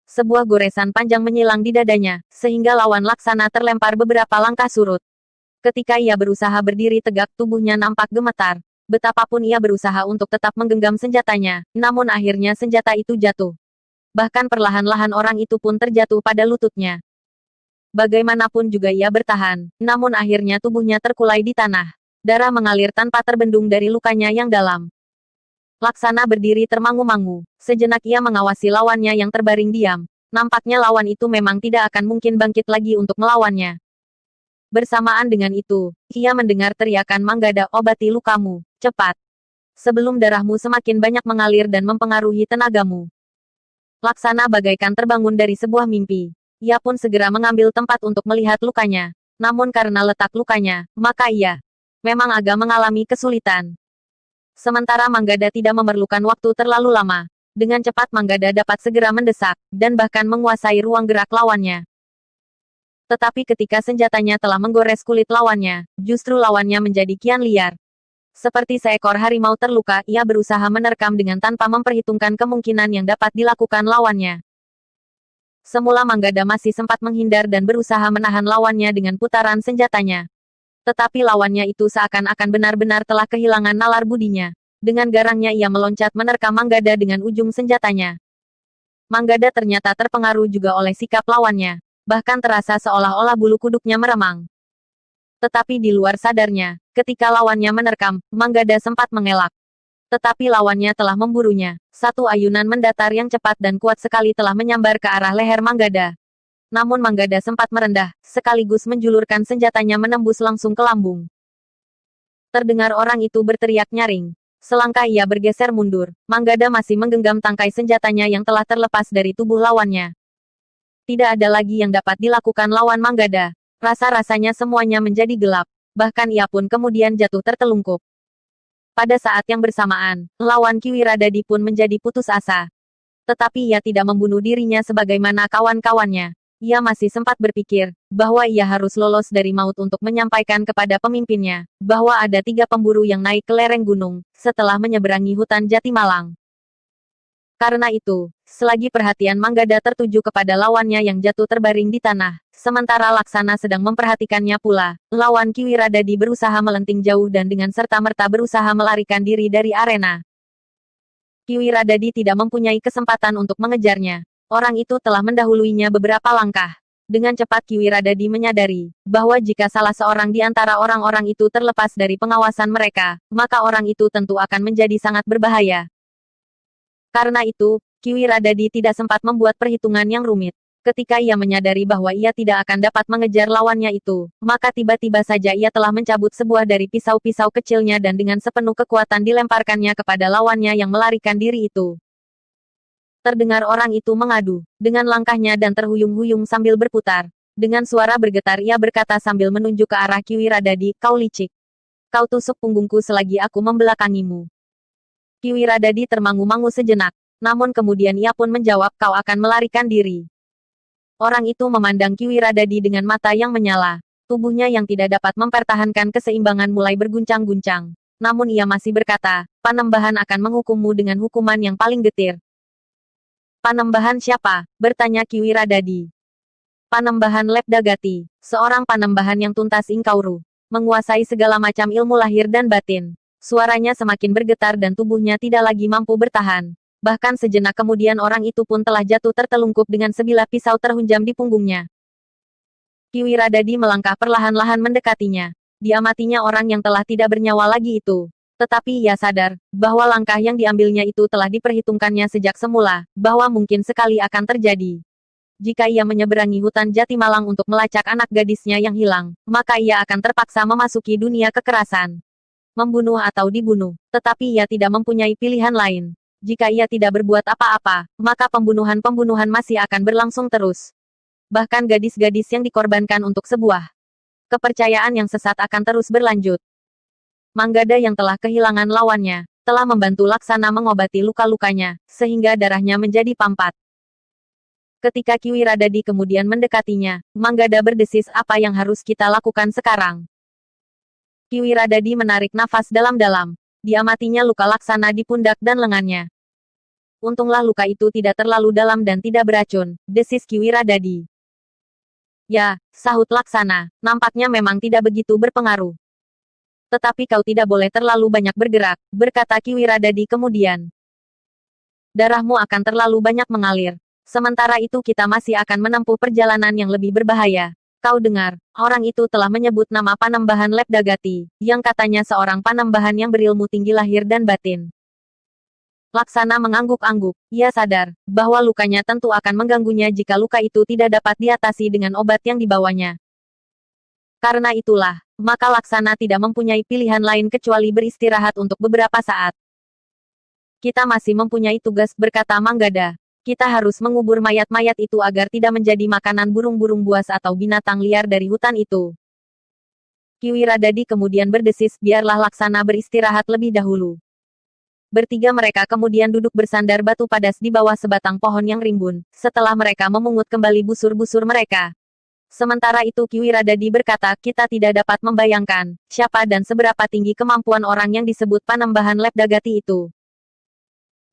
Sebuah goresan panjang menyilang di dadanya, sehingga lawan Laksana terlempar beberapa langkah surut. Ketika ia berusaha berdiri tegak, tubuhnya nampak gemetar. Betapapun ia berusaha untuk tetap menggenggam senjatanya, namun akhirnya senjata itu jatuh. Bahkan perlahan-lahan orang itu pun terjatuh pada lututnya. Bagaimanapun juga ia bertahan, namun akhirnya tubuhnya terkulai di tanah. Darah mengalir tanpa terbendung dari lukanya yang dalam. Laksana berdiri termangu-mangu. Sejenak ia mengawasi lawannya yang terbaring diam. Nampaknya lawan itu memang tidak akan mungkin bangkit lagi untuk melawannya. Bersamaan dengan itu, ia mendengar teriakan Manggada, obati lukamu, cepat. Sebelum darahmu semakin banyak mengalir dan mempengaruhi tenagamu. Laksana bagaikan terbangun dari sebuah mimpi. Ia pun segera mengambil tempat untuk melihat lukanya. Namun karena letak lukanya, maka ia memang agak mengalami kesulitan. Sementara Manggada tidak memerlukan waktu terlalu lama. Dengan cepat Manggada dapat segera mendesak, dan bahkan menguasai ruang gerak lawannya. Tetapi ketika senjatanya telah menggores kulit lawannya, justru lawannya menjadi kian liar. Seperti seekor harimau terluka, ia berusaha menerkam dengan tanpa memperhitungkan kemungkinan yang dapat dilakukan lawannya. Semula Manggada masih sempat menghindar dan berusaha menahan lawannya dengan putaran senjatanya. Tetapi lawannya itu seakan-akan benar-benar telah kehilangan nalar budinya. Dengan garangnya ia meloncat menerkam Manggada dengan ujung senjatanya. Manggada ternyata terpengaruh juga oleh sikap lawannya. Bahkan terasa seolah-olah bulu kuduknya meremang. Tetapi di luar sadarnya, ketika lawannya menerkam, Manggada sempat mengelak. Tetapi lawannya telah memburunya. Satu ayunan mendatar yang cepat dan kuat sekali telah menyambar ke arah leher Manggada. Namun Manggada sempat merendah, sekaligus menjulurkan senjatanya menembus langsung ke lambung. Terdengar orang itu berteriak nyaring. Selangkah ia bergeser mundur, Manggada masih menggenggam tangkai senjatanya yang telah terlepas dari tubuh lawannya. Tidak ada lagi yang dapat dilakukan lawan Manggada. Rasa-rasanya semuanya menjadi gelap. Bahkan ia pun kemudian jatuh tertelungkup. Pada saat yang bersamaan, lawan Kiwiradadi pun menjadi putus asa. Tetapi ia tidak membunuh dirinya sebagaimana kawan-kawannya. Ia masih sempat berpikir, bahwa ia harus lolos dari maut untuk menyampaikan kepada pemimpinnya, bahwa ada 3 pemburu yang naik ke lereng gunung, setelah menyeberangi hutan Jatimalang. Karena itu, selagi perhatian Manggada tertuju kepada lawannya yang jatuh terbaring di tanah, sementara Laksana sedang memperhatikannya pula, lawan Kiwiradadi berusaha melenting jauh dan dengan serta-merta berusaha melarikan diri dari arena. Kiwiradadi tidak mempunyai kesempatan untuk mengejarnya. Orang itu telah mendahuluinya beberapa langkah. Dengan cepat Kiwiradadi menyadari bahwa jika salah seorang di antara orang-orang itu terlepas dari pengawasan mereka, maka orang itu tentu akan menjadi sangat berbahaya. Karena itu, Kiwiradadi tidak sempat membuat perhitungan yang rumit. Ketika ia menyadari bahwa ia tidak akan dapat mengejar lawannya itu, maka tiba-tiba saja ia telah mencabut sebuah dari pisau-pisau kecilnya dan dengan sepenuh kekuatan dilemparkannya kepada lawannya yang melarikan diri itu. Terdengar orang itu mengadu, dengan langkahnya dan terhuyung-huyung sambil berputar. Dengan suara bergetar ia berkata sambil menunjuk ke arah Kiwiradadi, "Kau licik. Kau tusuk punggungku selagi aku membelakangimu." Kiwiradadi termangu-mangu sejenak. Namun kemudian ia pun menjawab, "Kau akan melarikan diri." Orang itu memandang Kiwiradadi dengan mata yang menyala. Tubuhnya yang tidak dapat mempertahankan keseimbangan mulai berguncang-guncang. Namun ia masih berkata, "Panembahan akan menghukummu dengan hukuman yang paling getir." "Panembahan siapa?" bertanya Kiwiradadi. "Panembahan Lepdagati, seorang panembahan yang tuntas Ingkauru, menguasai segala macam ilmu lahir dan batin." Suaranya semakin bergetar dan tubuhnya tidak lagi mampu bertahan. Bahkan sejenak kemudian orang itu pun telah jatuh tertelungkup dengan sebilah pisau terhunjam di punggungnya. Kiwiradadi melangkah perlahan-lahan mendekatinya. Diamatinya orang yang telah tidak bernyawa lagi itu. Tetapi ia sadar, bahwa langkah yang diambilnya itu telah diperhitungkannya sejak semula, bahwa mungkin sekali akan terjadi. Jika ia menyeberangi hutan Jatimalang untuk melacak anak gadisnya yang hilang, maka ia akan terpaksa memasuki dunia kekerasan. Membunuh atau dibunuh, tetapi ia tidak mempunyai pilihan lain. Jika ia tidak berbuat apa-apa, maka pembunuhan-pembunuhan masih akan berlangsung terus. Bahkan gadis-gadis yang dikorbankan untuk sebuah kepercayaan yang sesat akan terus berlanjut. Manggada yang telah kehilangan lawannya, telah membantu Laksana mengobati luka-lukanya, sehingga darahnya menjadi pampat. Ketika Kiwiradadi kemudian mendekatinya, Manggada berdesis, "Apa yang harus kita lakukan sekarang?" Kiwiradadi menarik nafas dalam-dalam. Diamatinya luka Laksana di pundak dan lengannya. "Untunglah luka itu tidak terlalu dalam dan tidak beracun," desis Kiwiradadi. "Ya," sahut Laksana, "nampaknya memang tidak begitu berpengaruh. Tetapi kau tidak boleh terlalu banyak bergerak," berkata Kiwiradadi kemudian. "Darahmu akan terlalu banyak mengalir. Sementara itu kita masih akan menempuh perjalanan yang lebih berbahaya. Kau dengar, orang itu telah menyebut nama Panembahan Lepdagati, yang katanya seorang panembahan yang berilmu tinggi lahir dan batin." Laksana mengangguk-angguk. Ia sadar, bahwa lukanya tentu akan mengganggunya jika luka itu tidak dapat diatasi dengan obat yang dibawanya. Karena itulah, maka Laksana tidak mempunyai pilihan lain kecuali beristirahat untuk beberapa saat. "Kita masih mempunyai tugas," berkata Manggada. "Kita harus mengubur mayat-mayat itu agar tidak menjadi makanan burung-burung buas atau binatang liar dari hutan itu." Kiwiradadi kemudian berdesis, "Biarlah Laksana beristirahat lebih dahulu." Bertiga mereka kemudian duduk bersandar batu padas di bawah sebatang pohon yang rimbun, setelah mereka memungut kembali busur-busur mereka. Sementara itu Kiwiradadi berkata, "Kita tidak dapat membayangkan, siapa dan seberapa tinggi kemampuan orang yang disebut Panembahan Lepdagati itu."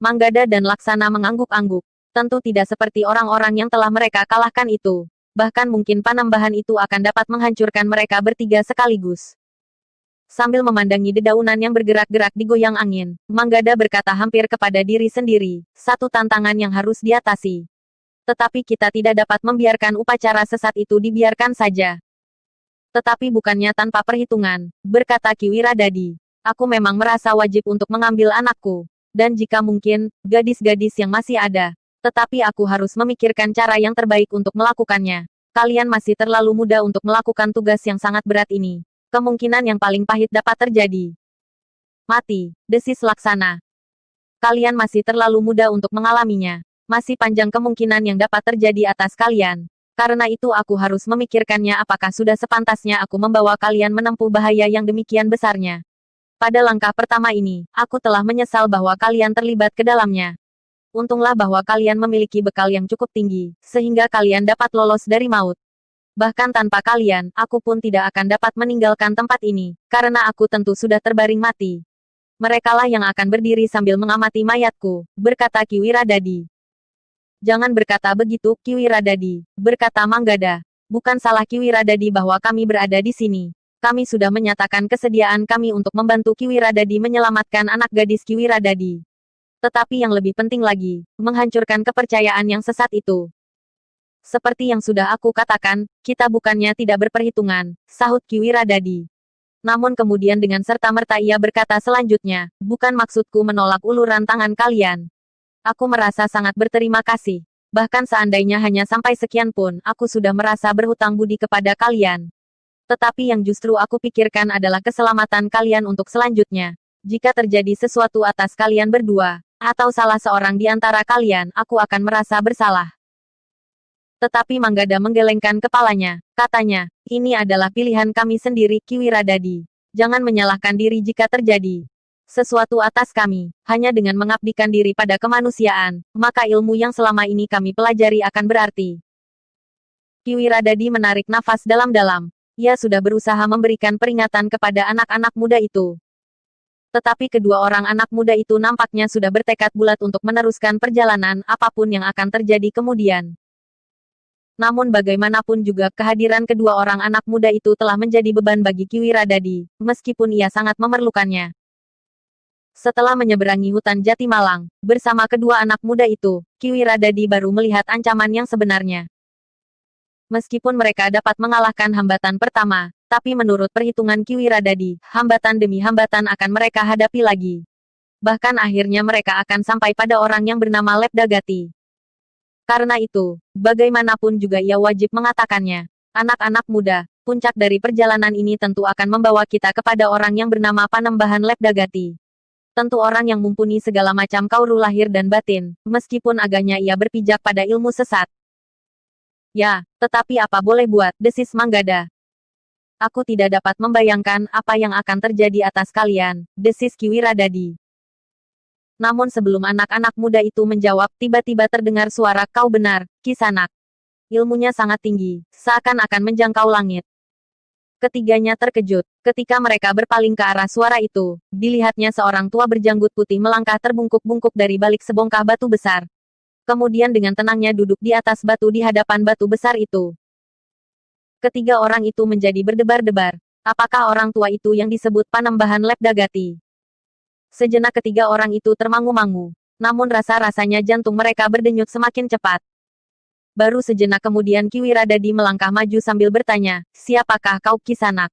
Manggada dan Laksana mengangguk-angguk. Tentu tidak seperti orang-orang yang telah mereka kalahkan itu. Bahkan mungkin Panembahan itu akan dapat menghancurkan mereka bertiga sekaligus. Sambil memandangi dedaunan yang bergerak-gerak di goyang angin, Manggada berkata hampir kepada diri sendiri, "Satu tantangan yang harus diatasi. Tetapi kita tidak dapat membiarkan upacara sesat itu dibiarkan saja." "Tetapi bukannya tanpa perhitungan," berkata Kiwiradadi. "Aku memang merasa wajib untuk mengambil anakku. Dan jika mungkin, gadis-gadis yang masih ada. Tetapi aku harus memikirkan cara yang terbaik untuk melakukannya. Kalian masih terlalu muda untuk melakukan tugas yang sangat berat ini. Kemungkinan yang paling pahit dapat terjadi. Mati," desis Laksana. "Kalian masih terlalu muda untuk mengalaminya. Masih panjang kemungkinan yang dapat terjadi atas kalian. Karena itu aku harus memikirkannya apakah sudah sepantasnya aku membawa kalian menempuh bahaya yang demikian besarnya. Pada langkah pertama ini, aku telah menyesal bahwa kalian terlibat ke dalamnya. Untunglah bahwa kalian memiliki bekal yang cukup tinggi, sehingga kalian dapat lolos dari maut. Bahkan tanpa kalian, aku pun tidak akan dapat meninggalkan tempat ini, karena aku tentu sudah terbaring mati. Merekalah yang akan berdiri sambil mengamati mayatku," berkata Kiwiradadi. "Jangan berkata begitu, Kiwiradadi," berkata Manggada. "Bukan salah Kiwiradadi bahwa kami berada di sini. Kami sudah menyatakan kesediaan kami untuk membantu Kiwiradadi menyelamatkan anak gadis Kiwiradadi. Tetapi yang lebih penting lagi, menghancurkan kepercayaan yang sesat itu." Seperti yang sudah aku katakan, kita bukannya tidak berperhitungan, sahut Kiwiradadi. Namun kemudian dengan serta-merta ia berkata selanjutnya, bukan maksudku menolak uluran tangan kalian. Aku merasa sangat berterima kasih. Bahkan seandainya hanya sampai sekian pun, aku sudah merasa berhutang budi kepada kalian. Tetapi yang justru aku pikirkan adalah keselamatan kalian untuk selanjutnya. Jika terjadi sesuatu atas kalian berdua, atau salah seorang di antara kalian, aku akan merasa bersalah. Tetapi Manggada menggelengkan kepalanya. Katanya, ini adalah pilihan kami sendiri, Kiwiradadi. Jangan menyalahkan diri jika terjadi sesuatu atas kami. Hanya dengan mengabdikan diri pada kemanusiaan, maka ilmu yang selama ini kami pelajari akan berarti. Kiwiradadi menarik nafas dalam-dalam. Ia sudah berusaha memberikan peringatan kepada anak-anak muda itu. Tetapi kedua orang anak muda itu nampaknya sudah bertekad bulat untuk meneruskan perjalanan apapun yang akan terjadi kemudian. Namun bagaimanapun juga kehadiran kedua orang anak muda itu telah menjadi beban bagi Kiwiradadi, meskipun ia sangat memerlukannya. Setelah menyeberangi hutan Jati Malang, bersama kedua anak muda itu, Kiwiradadi baru melihat ancaman yang sebenarnya. Meskipun mereka dapat mengalahkan hambatan pertama, tapi menurut perhitungan Kiwiradadi, hambatan demi hambatan akan mereka hadapi lagi. Bahkan akhirnya mereka akan sampai pada orang yang bernama Lepdagati. Karena itu, bagaimanapun juga ia wajib mengatakannya. Anak-anak muda, puncak dari perjalanan ini tentu akan membawa kita kepada orang yang bernama Panembahan Lepdagati. Tentu orang yang mumpuni segala macam kauru lahir dan batin, meskipun agaknya ia berpijak pada ilmu sesat. Ya, tetapi apa boleh buat, desis Manggada. Aku tidak dapat membayangkan apa yang akan terjadi atas kalian, desis Kiwiradadi. Namun sebelum anak-anak muda itu menjawab, tiba-tiba terdengar suara, kau benar, Kisanak. Ilmunya sangat tinggi, seakan-akan menjangkau langit. Ketiganya terkejut. Ketika mereka berpaling ke arah suara itu, dilihatnya seorang tua berjanggut putih melangkah terbungkuk-bungkuk dari balik sebongkah batu besar. Kemudian dengan tenangnya duduk di atas batu di hadapan batu besar itu. Ketiga orang itu menjadi berdebar-debar. Apakah orang tua itu yang disebut Panembahan Lepdagati? Sejenak ketiga orang itu termangu-mangu. Namun rasa-rasanya jantung mereka berdenyut semakin cepat. Baru sejenak kemudian Kiwiradadi melangkah maju sambil bertanya, siapakah kau Kisanak?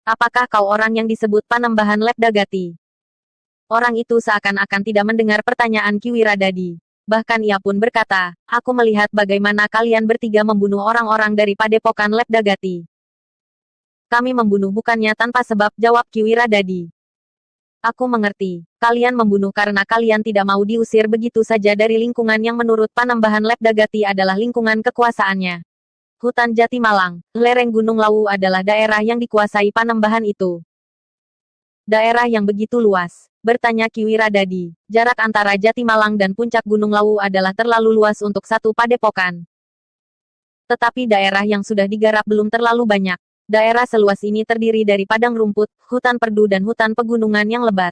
Apakah kau orang yang disebut Panembahan Lepdagati? Orang itu seakan-akan tidak mendengar pertanyaan Kiwiradadi. Bahkan ia pun berkata, aku melihat bagaimana kalian bertiga membunuh orang-orang dari padepokan Lepdagati. Kami membunuh bukannya tanpa sebab, jawab Kiwiradadi. Aku mengerti. Kalian membunuh karena kalian tidak mau diusir begitu saja dari lingkungan yang menurut Panembahan Lepdagati adalah lingkungan kekuasaannya. Hutan Jati Malang, lereng Gunung Lawu adalah daerah yang dikuasai Panembahan itu. Daerah yang begitu luas, bertanya Kiwiradadi. Jarak antara Jati Malang dan puncak Gunung Lawu adalah terlalu luas untuk satu padepokan. Tetapi daerah yang sudah digarap belum terlalu banyak. Daerah seluas ini terdiri dari padang rumput, hutan perdu dan hutan pegunungan yang lebat.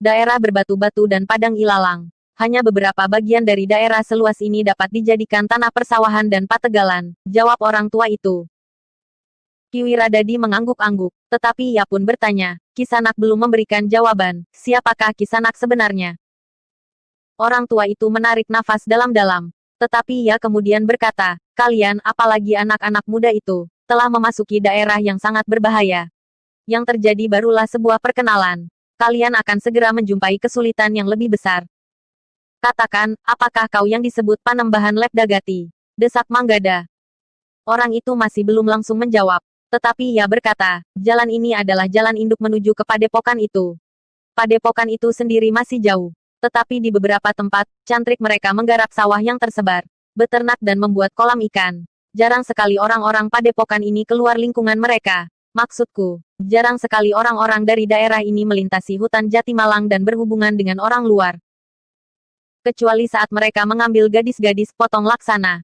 Daerah berbatu-batu dan padang ilalang. Hanya beberapa bagian dari daerah seluas ini dapat dijadikan tanah persawahan dan pategalan, jawab orang tua itu. Kiwiradadi mengangguk-angguk, tetapi ia pun bertanya, Kisanak belum memberikan jawaban, siapakah Kisanak sebenarnya? Orang tua itu menarik nafas dalam-dalam, tetapi ia kemudian berkata, kalian, apalagi anak-anak muda itu, telah memasuki daerah yang sangat berbahaya. Yang terjadi barulah sebuah perkenalan. Kalian akan segera menjumpai kesulitan yang lebih besar. Katakan, apakah kau yang disebut Panembahan Lepdagati? Desak Manggada. Orang itu masih belum langsung menjawab. Tetapi ia berkata, jalan ini adalah jalan induk menuju ke padepokan itu. Padepokan itu sendiri masih jauh. Tetapi di beberapa tempat, cantrik mereka menggarap sawah yang tersebar, beternak dan membuat kolam ikan. Jarang sekali orang-orang padepokan ini keluar lingkungan mereka. Maksudku, jarang sekali orang-orang dari daerah ini melintasi hutan Jati Malang dan berhubungan dengan orang luar. Kecuali saat mereka mengambil gadis-gadis potong Laksana.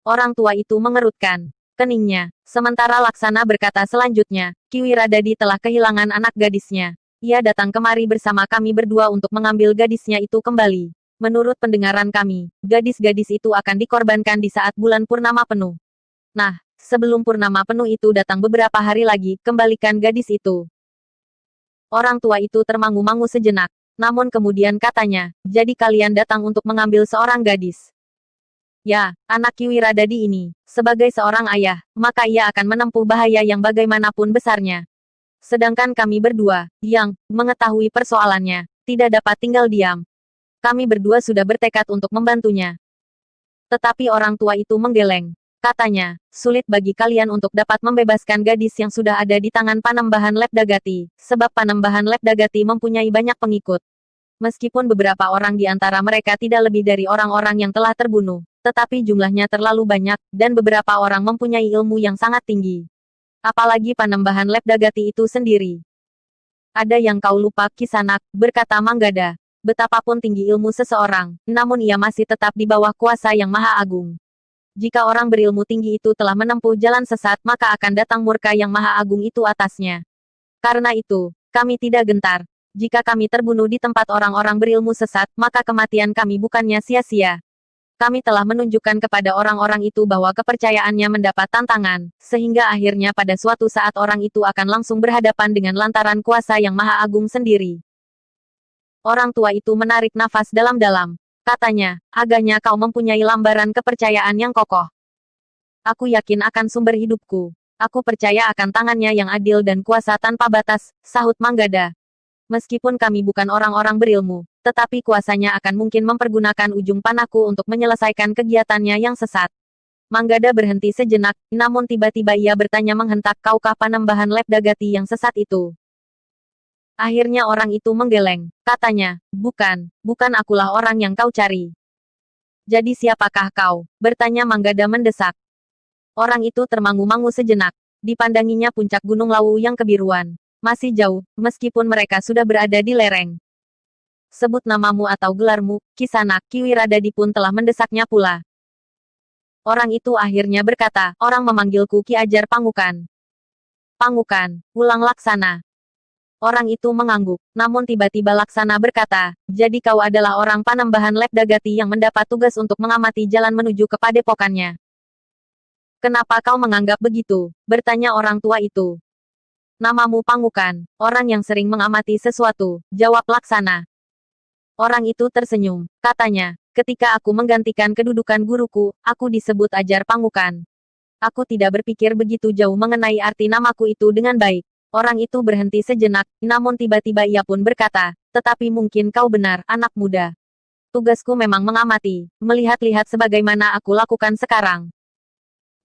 Orang tua itu mengerutkan keningnya. Sementara Laksana berkata selanjutnya, Kiwiradadi telah kehilangan anak gadisnya. Ia datang kemari bersama kami berdua untuk mengambil gadisnya itu kembali. Menurut pendengaran kami, gadis-gadis itu akan dikorbankan di saat bulan purnama penuh. Nah, sebelum purnama penuh itu datang beberapa hari lagi, kembalikan gadis itu. Orang tua itu termangu-mangu sejenak. Namun kemudian katanya, jadi kalian datang untuk mengambil seorang gadis. Ya, anak Kiwiradadi ini, sebagai seorang ayah, maka ia akan menempuh bahaya yang bagaimanapun besarnya. Sedangkan kami berdua, yang mengetahui persoalannya, tidak dapat tinggal diam. Kami berdua sudah bertekad untuk membantunya. Tetapi orang tua itu menggeleng. Katanya, sulit bagi kalian untuk dapat membebaskan gadis yang sudah ada di tangan Panembahan Lab Dagati, sebab Panembahan Lab Dagati mempunyai banyak pengikut. Meskipun beberapa orang di antara mereka tidak lebih dari orang-orang yang telah terbunuh, tetapi jumlahnya terlalu banyak, dan beberapa orang mempunyai ilmu yang sangat tinggi. Apalagi Panembahan Lab Dagati itu sendiri. Ada yang kau lupa, Kisanak, berkata Manggada. Betapapun tinggi ilmu seseorang, namun ia masih tetap di bawah kuasa yang maha agung. Jika orang berilmu tinggi itu telah menempuh jalan sesat, maka akan datang murka yang maha agung itu atasnya. Karena itu, kami tidak gentar. Jika kami terbunuh di tempat orang-orang berilmu sesat, maka kematian kami bukannya sia-sia. Kami telah menunjukkan kepada orang-orang itu bahwa kepercayaannya mendapat tantangan, sehingga akhirnya pada suatu saat orang itu akan langsung berhadapan dengan lantaran kuasa yang maha agung sendiri. Orang tua itu menarik nafas dalam-dalam. Katanya, agaknya kau mempunyai lambaran kepercayaan yang kokoh. Aku yakin akan sumber hidupku. Aku percaya akan tangannya yang adil dan kuasa tanpa batas, sahut Manggada. Meskipun kami bukan orang-orang berilmu, tetapi kuasanya akan mungkin mempergunakan ujung panahku untuk menyelesaikan kegiatannya yang sesat. Manggada berhenti sejenak, namun tiba-tiba ia bertanya menghentak, kaukah Panembahan Lab Dagati yang sesat itu? Akhirnya orang itu menggeleng. Katanya, bukan akulah orang yang kau cari. Jadi siapakah kau? Bertanya Manggada mendesak. Orang itu termangu-mangu sejenak. Dipandanginya puncak Gunung Lawu yang kebiruan. Masih jauh, meskipun mereka sudah berada di lereng. Sebut namamu atau gelarmu, Kisanak. Kiwiradadi pun telah mendesaknya pula. Orang itu akhirnya berkata, orang memanggilku Ki Ajar Pangukan. Pangukan, ulang Laksana. Orang itu mengangguk, namun tiba-tiba Laksana berkata, jadi kau adalah orang Panembahan Lab Dagati yang mendapat tugas untuk mengamati jalan menuju ke padepokannya. Kenapa kau menganggap begitu? Bertanya orang tua itu. Namamu Pangukan, orang yang sering mengamati sesuatu, jawab Laksana. Orang itu tersenyum, katanya, ketika aku menggantikan kedudukan guruku, aku disebut Ajar Pangukan. Aku tidak berpikir begitu jauh mengenai arti namaku itu dengan baik. Orang itu berhenti sejenak, namun tiba-tiba ia pun berkata, tetapi mungkin kau benar, anak muda. Tugasku memang mengamati, melihat-lihat sebagaimana aku lakukan sekarang.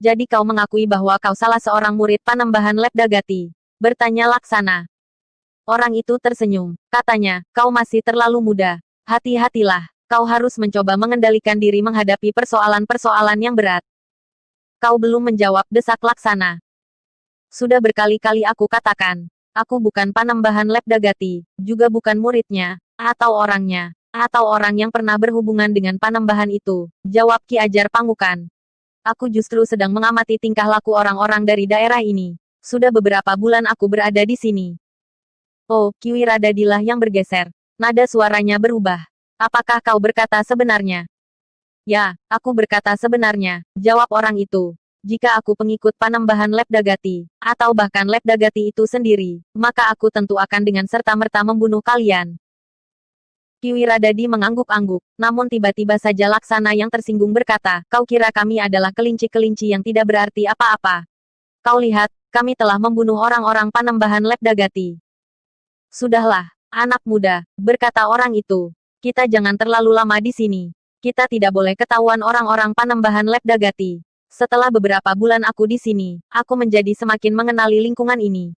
Jadi kau mengakui bahwa kau salah seorang murid Panembahan Lab Dagati? Bertanya Laksana. Orang itu tersenyum, katanya, kau masih terlalu muda. Hati-hatilah, kau harus mencoba mengendalikan diri menghadapi persoalan-persoalan yang berat. Kau belum menjawab, desak Laksana. Sudah berkali-kali aku katakan, aku bukan Panembahan Lab Dagati, juga bukan muridnya, atau orangnya, atau orang yang pernah berhubungan dengan Panembahan itu, jawab Ki Ajar Pangukan. Aku justru sedang mengamati tingkah laku orang-orang dari daerah ini. Sudah beberapa bulan aku berada di sini. Oh, Kiwiradadilah yang bergeser. Nada suaranya berubah. Apakah kau berkata sebenarnya? Ya, aku berkata sebenarnya, jawab orang itu. Jika aku pengikut Panembahan Lab Dagati, atau bahkan Lab Dagati itu sendiri, maka aku tentu akan dengan serta-merta membunuh kalian. Kiwiradadi mengangguk-angguk, namun tiba-tiba saja Laksana yang tersinggung berkata, kau kira kami adalah kelinci-kelinci yang tidak berarti apa-apa? Kau lihat, kami telah membunuh orang-orang Panembahan Lab Dagati. Sudahlah, anak muda, berkata orang itu. Kita jangan terlalu lama di sini. Kita tidak boleh ketahuan orang-orang Panembahan Lab Dagati. Setelah beberapa bulan aku di sini, aku menjadi semakin mengenali lingkungan ini.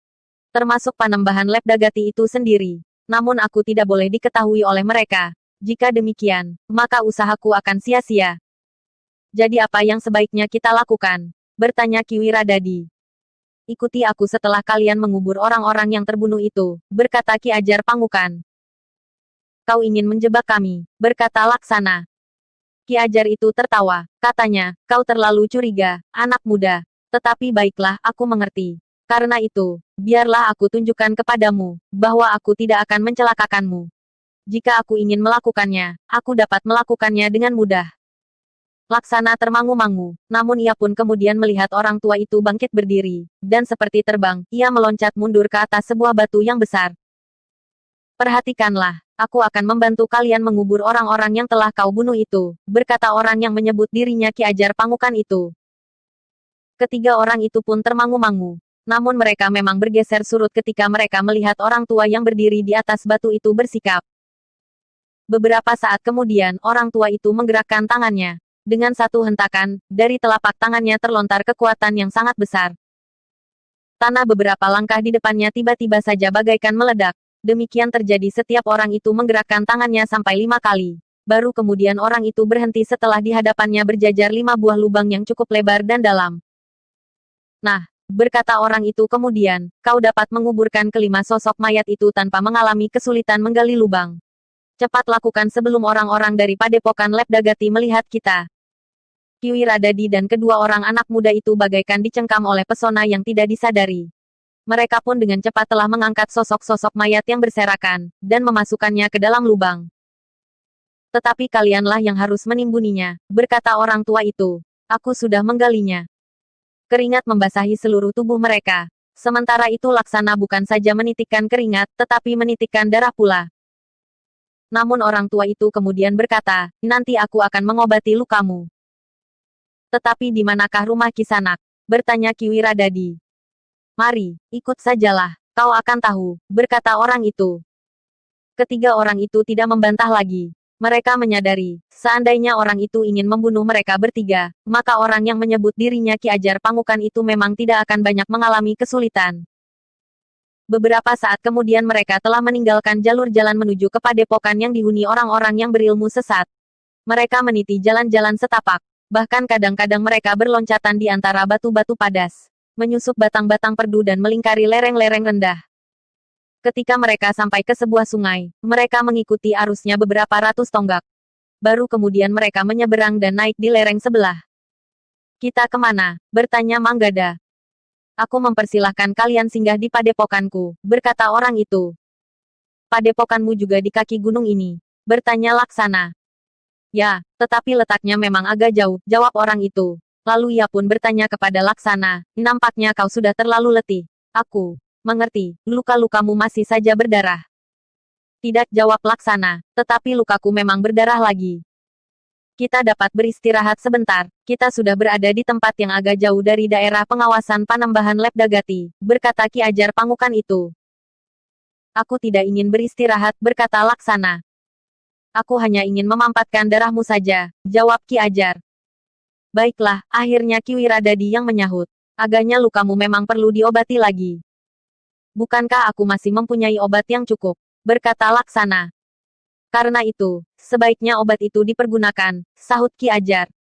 Termasuk Panembahan Lab Dagati itu sendiri. Namun aku tidak boleh diketahui oleh mereka. Jika demikian, maka usahaku akan sia-sia. Jadi apa yang sebaiknya kita lakukan? Bertanya Kiwiradadi. Ikuti aku setelah kalian mengubur orang-orang yang terbunuh itu, berkata Ki Ajar Pangukan. Kau ingin menjebak kami, berkata Laksana. Ki Ajar itu tertawa, katanya, kau terlalu curiga, anak muda. Tetapi baiklah, aku mengerti. Karena itu, biarlah aku tunjukkan kepadamu, bahwa aku tidak akan mencelakakanmu. Jika aku ingin melakukannya, aku dapat melakukannya dengan mudah. Laksana termangu-mangu, namun ia pun kemudian melihat orang tua itu bangkit berdiri, dan seperti terbang, ia meloncat mundur ke atas sebuah batu yang besar. Perhatikanlah, Aku akan membantu kalian mengubur orang-orang yang telah kau bunuh itu, berkata orang yang menyebut dirinya Ki Ajar Pangukan itu. Ketiga orang itu pun termangu-mangu. Namun mereka memang bergeser surut ketika mereka melihat orang tua yang berdiri di atas batu itu bersikap. Beberapa saat kemudian, orang tua itu menggerakkan tangannya. Dengan satu hentakan, dari telapak tangannya terlontar kekuatan yang sangat besar. Tanah beberapa langkah di depannya tiba-tiba saja bagaikan meledak. Demikian terjadi setiap orang itu menggerakkan tangannya sampai 5 kali. Baru kemudian orang itu berhenti setelah di hadapannya berjajar 5 buah lubang yang cukup lebar dan dalam. Nah, berkata orang itu kemudian, kau dapat menguburkan kelima sosok mayat itu tanpa mengalami kesulitan menggali lubang. Cepat lakukan sebelum orang-orang dari Padepokan Lepdagati melihat kita. Kiwiradadi dan kedua orang anak muda itu bagaikan dicengkam oleh pesona yang tidak disadari. Mereka pun dengan cepat telah mengangkat sosok-sosok mayat yang berserakan, dan memasukkannya ke dalam lubang. Tetapi kalianlah yang harus menimbuninya, berkata orang tua itu. Aku sudah menggalinya. Keringat membasahi seluruh tubuh mereka. Sementara itu Laksana bukan saja menitikkan keringat, tetapi menitikkan darah pula. Namun orang tua itu kemudian berkata, nanti aku akan mengobati lukamu. Tetapi di manakah rumah Kisanak? Bertanya Kiwiradadi. Mari, ikut sajalah, kau akan tahu, berkata orang itu. Ketiga orang itu tidak membantah lagi. Mereka menyadari, seandainya orang itu ingin membunuh mereka bertiga, maka orang yang menyebut dirinya Ki Ajar Pangukan itu memang tidak akan banyak mengalami kesulitan. Beberapa saat kemudian mereka telah meninggalkan jalur jalan menuju ke padepokan yang dihuni orang-orang yang berilmu sesat. Mereka meniti jalan-jalan setapak. Bahkan kadang-kadang mereka berloncatan di antara batu-batu padas, menyusup batang-batang perdu dan melingkari lereng-lereng rendah. Ketika mereka sampai ke sebuah sungai, mereka mengikuti arusnya beberapa ratus tonggak. Baru kemudian mereka menyeberang dan naik di lereng sebelah. Kita kemana? Bertanya Manggada. Aku mempersilahkan kalian singgah di padepokanku, berkata orang itu. Padepokanmu juga di kaki gunung ini? Bertanya Laksana. Ya, tetapi letaknya memang agak jauh, jawab orang itu. Lalu ia pun bertanya kepada Laksana, nampaknya kau sudah terlalu letih. Aku mengerti, luka-lukamu masih saja berdarah. Tidak, jawab Laksana, tetapi lukaku memang berdarah lagi. Kita dapat beristirahat sebentar, kita sudah berada di tempat yang agak jauh dari daerah pengawasan Panembahan Lepdagati, berkata Ki Ajar Pangukan itu. Aku tidak ingin beristirahat, berkata Laksana. Aku hanya ingin memampatkan darahmu saja, jawab Ki Ajar. Baiklah, akhirnya Kiwiradadi yang menyahut. Agaknya lukamu memang perlu diobati lagi. Bukankah aku masih mempunyai obat yang cukup? Berkata Laksana. Karena itu, sebaiknya obat itu dipergunakan, sahut Ki Ajar.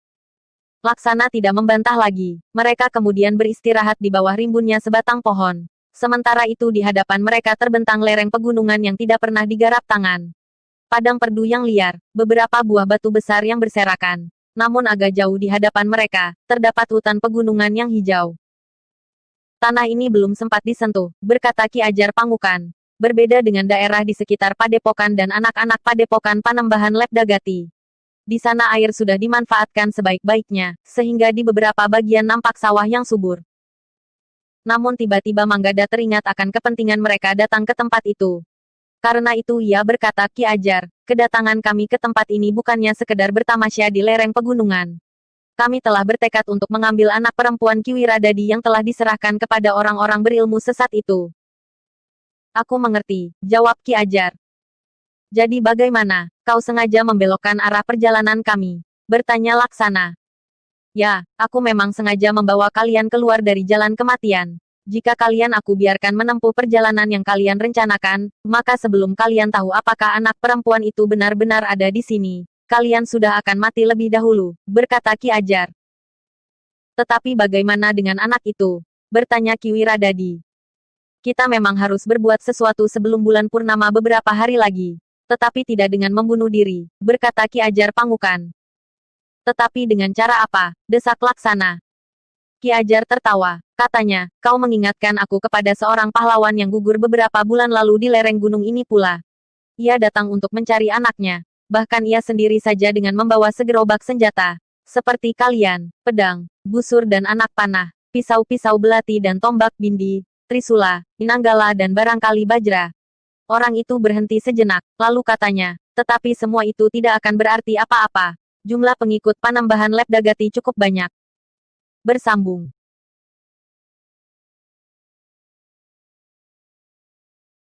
Laksana tidak membantah lagi. Mereka kemudian beristirahat di bawah rimbunnya sebatang pohon. Sementara itu di hadapan mereka terbentang lereng pegunungan yang tidak pernah digarap tangan. Padang perdu yang liar, beberapa buah batu besar yang berserakan. Namun agak jauh di hadapan mereka, terdapat hutan pegunungan yang hijau. Tanah ini belum sempat disentuh, berkata Ki Ajar Pangukan. Berbeda dengan daerah di sekitar padepokan dan anak-anak padepokan Panembahan Lepdagati. Di sana air sudah dimanfaatkan sebaik-baiknya, sehingga di beberapa bagian nampak sawah yang subur. Namun tiba-tiba Manggada teringat akan kepentingan mereka datang ke tempat itu. Karena itu ia berkata, Ki Ajar, kedatangan kami ke tempat ini bukannya sekedar bertamasya di lereng pegunungan. Kami telah bertekad untuk mengambil anak perempuan Kiwiradadi yang telah diserahkan kepada orang-orang berilmu sesat itu. Aku mengerti, jawab Ki Ajar. Jadi bagaimana, kau sengaja membelokkan arah perjalanan kami? Bertanya Laksana. Ya, aku memang sengaja membawa kalian keluar dari jalan kematian. Jika kalian aku biarkan menempuh perjalanan yang kalian rencanakan, maka sebelum kalian tahu apakah anak perempuan itu benar-benar ada di sini, kalian sudah akan mati lebih dahulu, berkata Ki Ajar. Tetapi bagaimana dengan anak itu? Bertanya Kiwiradadi. Kita memang harus berbuat sesuatu sebelum bulan purnama beberapa hari lagi. Tetapi tidak dengan membunuh diri, berkata Ki Ajar Pangukan. Tetapi dengan cara apa? Desak Laksana. Ki Ajar tertawa. Katanya, kau mengingatkan aku kepada seorang pahlawan yang gugur beberapa bulan lalu di lereng gunung ini pula. Ia datang untuk mencari anaknya. Bahkan ia sendiri saja dengan membawa segerobak senjata. Seperti kalian, pedang, busur dan anak panah, pisau-pisau belati dan tombak bindi, trisula, inanggala dan barangkali bajra. Orang itu berhenti sejenak, lalu katanya, tetapi semua itu tidak akan berarti apa-apa. Jumlah pengikut Panembahan Lab Dagati cukup banyak. Bersambung.